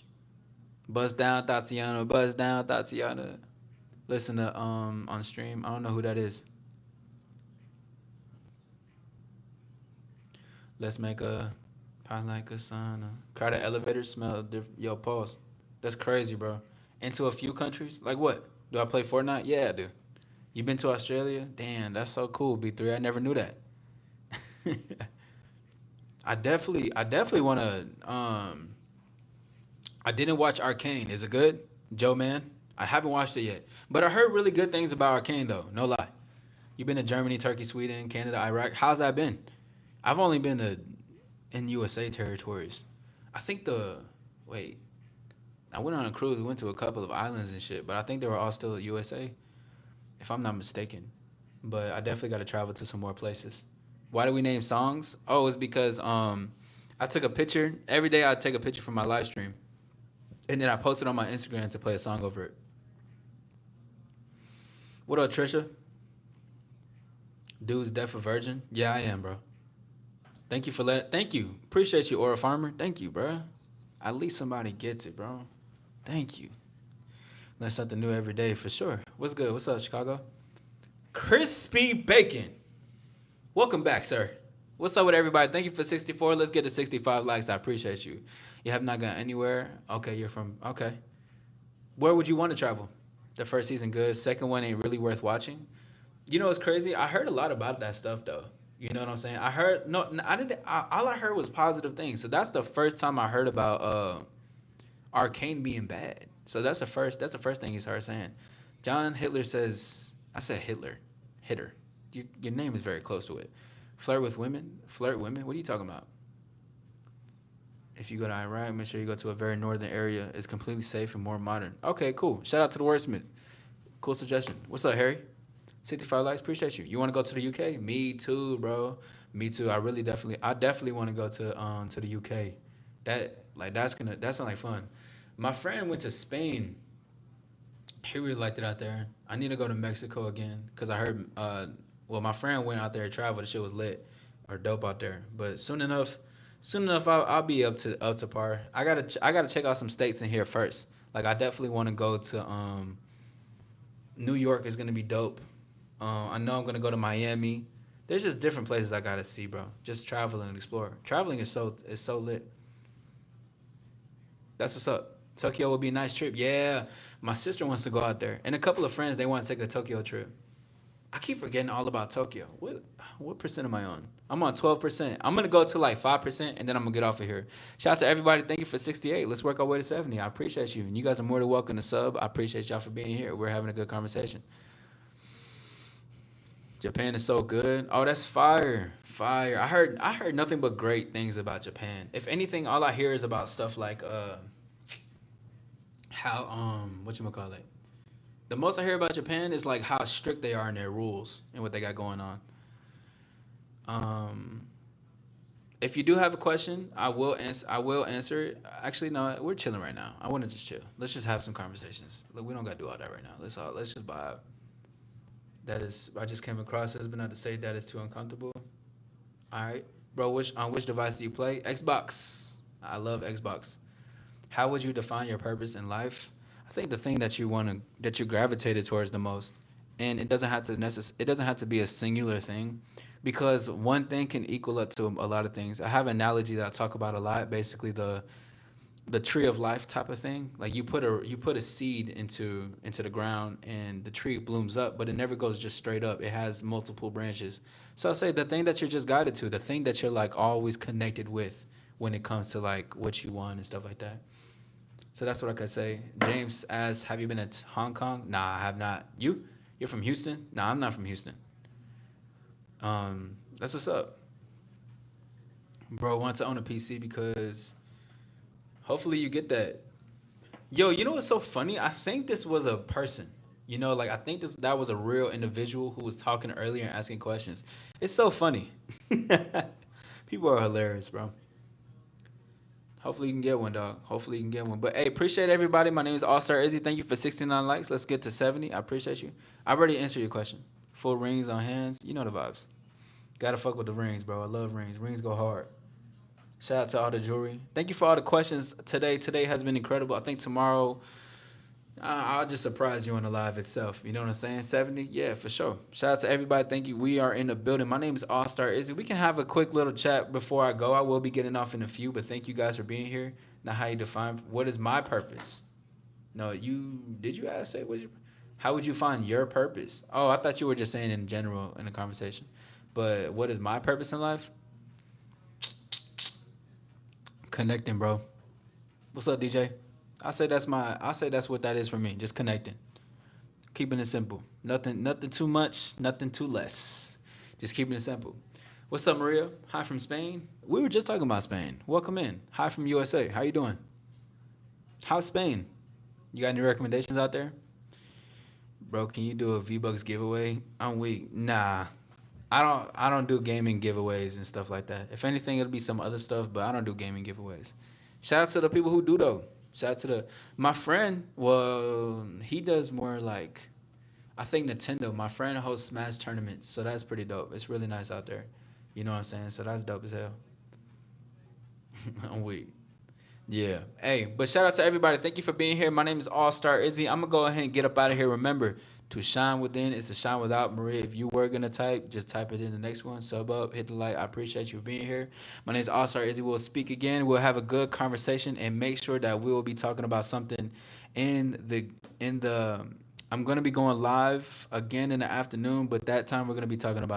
Buzz down Tatiana. Buzz down Tatiana. Listen to on stream. I don't know who that is. Let's make a pie like a sauna. Car the elevator smell different. Yo, pause. That's crazy, bro. Into a few countries? Like what? Do I play Fortnite? Yeah, I do. You been to Australia? Damn, that's so cool, B3. I never knew that. I definitely want to. I didn't watch Arcane. Is it good, Joe? Man, I haven't watched it yet, but I heard really good things about Arcane though. No lie. You've been to Germany, Turkey, Sweden, Canada, Iraq. How's that been? I've only been to in USA territories. I think the wait. I went on a cruise. We went to a couple of islands and shit, but I think they were all still USA, if I'm not mistaken. But I definitely got to travel to some more places. Why do we name songs? Oh, it's because I took a picture every day. I take a picture from my live stream, and then I post it on my Instagram to play a song over it. What up, Trisha? Dude's deaf a virgin? Yeah, I am, bro. Thank you for letting. Thank you. Appreciate you, Aura Farmer. Thank you, bro. At least somebody gets it, bro. Thank you. Learn something new every day for sure. What's good? What's up, Chicago? Crispy bacon. Welcome back, sir. What's up with everybody? Thank you for 64. Let's get to 65 likes. I appreciate you. You have not gone anywhere. Okay, you're from. Okay. Where would you want to travel? The first season good. Second one ain't really worth watching. You know what's crazy? I heard a lot about that stuff though. You know what I'm saying? I heard no, I didn't. All I heard was positive things. So that's the first time I heard about Arcane being bad. So that's the first. That's the first thing he started saying. John Hitler says. I said Hitler. Hitter. Your name is very close to it. Flirt with women. Flirt women. What are you talking about? If you go to Iraq, make sure you go to a very northern area. It's completely safe and more modern. Okay, cool. Shout out to the wordsmith. Cool suggestion. What's up, Harry? 65 likes. Appreciate you. You want to go to the UK? Me too, bro. Me too. I definitely want to go to the UK. That sounds like fun. My friend went to Spain. He really liked it out there. I need to go to Mexico again because I heard. Well, my friend went out there and traveled. The shit was lit or dope out there. But soon enough, I'll be up to par. I gotta check out some states in here first. Like I definitely want to go to New York is gonna be dope. I know I'm gonna go to Miami. There's just different places I gotta see, bro. Just travel and explore. Traveling is so lit. That's what's up. Tokyo would be a nice trip. Yeah, my sister wants to go out there, and a couple of friends they want to take a Tokyo trip. I keep forgetting all about Tokyo. What percent am I on? I'm on 12%. I'm gonna go to like 5%, and then I'm gonna get off of here. Shout out to everybody. Thank you for 68. Let's work our way to 70. I appreciate you, and you guys are more than welcome to sub. I appreciate y'all for being here. We're having a good conversation. Japan is so good. Oh, that's fire. Fire. I heard nothing but great things about Japan. If anything, all I hear is about stuff like how what you call it? The most I hear about Japan is like how strict they are in their rules and what they got going on. Um If you do have a question, I will answer. I will answer it. Actually, no, we're chilling right now. I want to just chill. Let's just have some conversations. Look, we don't gotta do all that right now. Let's just vibe. That is, I just came across this, but not to say that is too uncomfortable. All right, bro. Which device do you play? Xbox. I love Xbox. How would you define your purpose in life? I think the thing that you gravitated towards the most, and it doesn't have to be a singular thing, because one thing can equal up to a lot of things. I have an analogy that I talk about a lot. Basically, the tree of life type of thing. Like you put a seed into the ground and the tree blooms up, but it never goes just straight up. It has multiple branches. So I'll say the thing that you're just guided to, the thing that you're like always connected with when it comes to like what you want and stuff like that. So that's what I could say. James asks, have you been to Hong Kong? Nah, I have not. You? You're from Houston? Nah, I'm not from Houston. That's what's up. Bro, want to own a PC because hopefully you get that. Yo, you know what's so funny? I think this was a person. Like I think that was a real individual who was talking earlier and asking questions. It's so funny. People are hilarious, bro. Hopefully you can get one, dog. Hopefully you can get one. But hey, appreciate everybody. My name is All Star Izzy. Thank you for 69 likes. Let's get to 70. I appreciate you. I already answered your question. Full rings on hands. You know the vibes. Gotta fuck with the rings, bro. I love rings. Rings go hard. Shout out to all the jewelry. Thank you for all the questions today. Today has been incredible. I think tomorrow I'll just surprise you on the live itself. You know what I'm saying? 70? Yeah, for sure. Shout out to everybody. Thank you. We are in the building. My name is All Star Izzy. We can have a quick little chat before I go. I will be getting off in a few, but thank you guys for being here. Now, how you define what is my purpose? No, you ask say how would you find your purpose? Oh, I thought you were just saying in general in the conversation. But what is my purpose in life? Connecting, bro. What's up, DJ? I say that's what that is for me. Just connecting. Keeping it simple. Nothing too much, nothing too less. Just keeping it simple. What's up, Maria? Hi from Spain. We were just talking about Spain. Welcome in. Hi from USA. How you doing? How's Spain? You got any recommendations out there? Bro, can you do a V-Bucks giveaway? I'm weak. Nah. I don't do gaming giveaways and stuff like that. If anything, it'll be some other stuff, but I don't do gaming giveaways. Shout out to the people who do though. Shout out to my friend. Well, he does more like I think Nintendo. My friend hosts Smash tournaments, so that's pretty dope. It's really nice out there. You know what I'm saying? So that's dope as hell. I'm weak. Yeah. Hey, but shout out to everybody. Thank you for being here. My name is All Star Izzy. I'm gonna go ahead and get up out of here. Remember, to shine within is to shine without. Maria, if you were gonna type, just type it in the next one. Sub up, hit the like. I appreciate you being here. My name is All Star Izzy. We'll speak again. We'll have a good conversation and make sure that we will be talking about something in the. I'm gonna be going live again in the afternoon, but that time we're gonna be talking about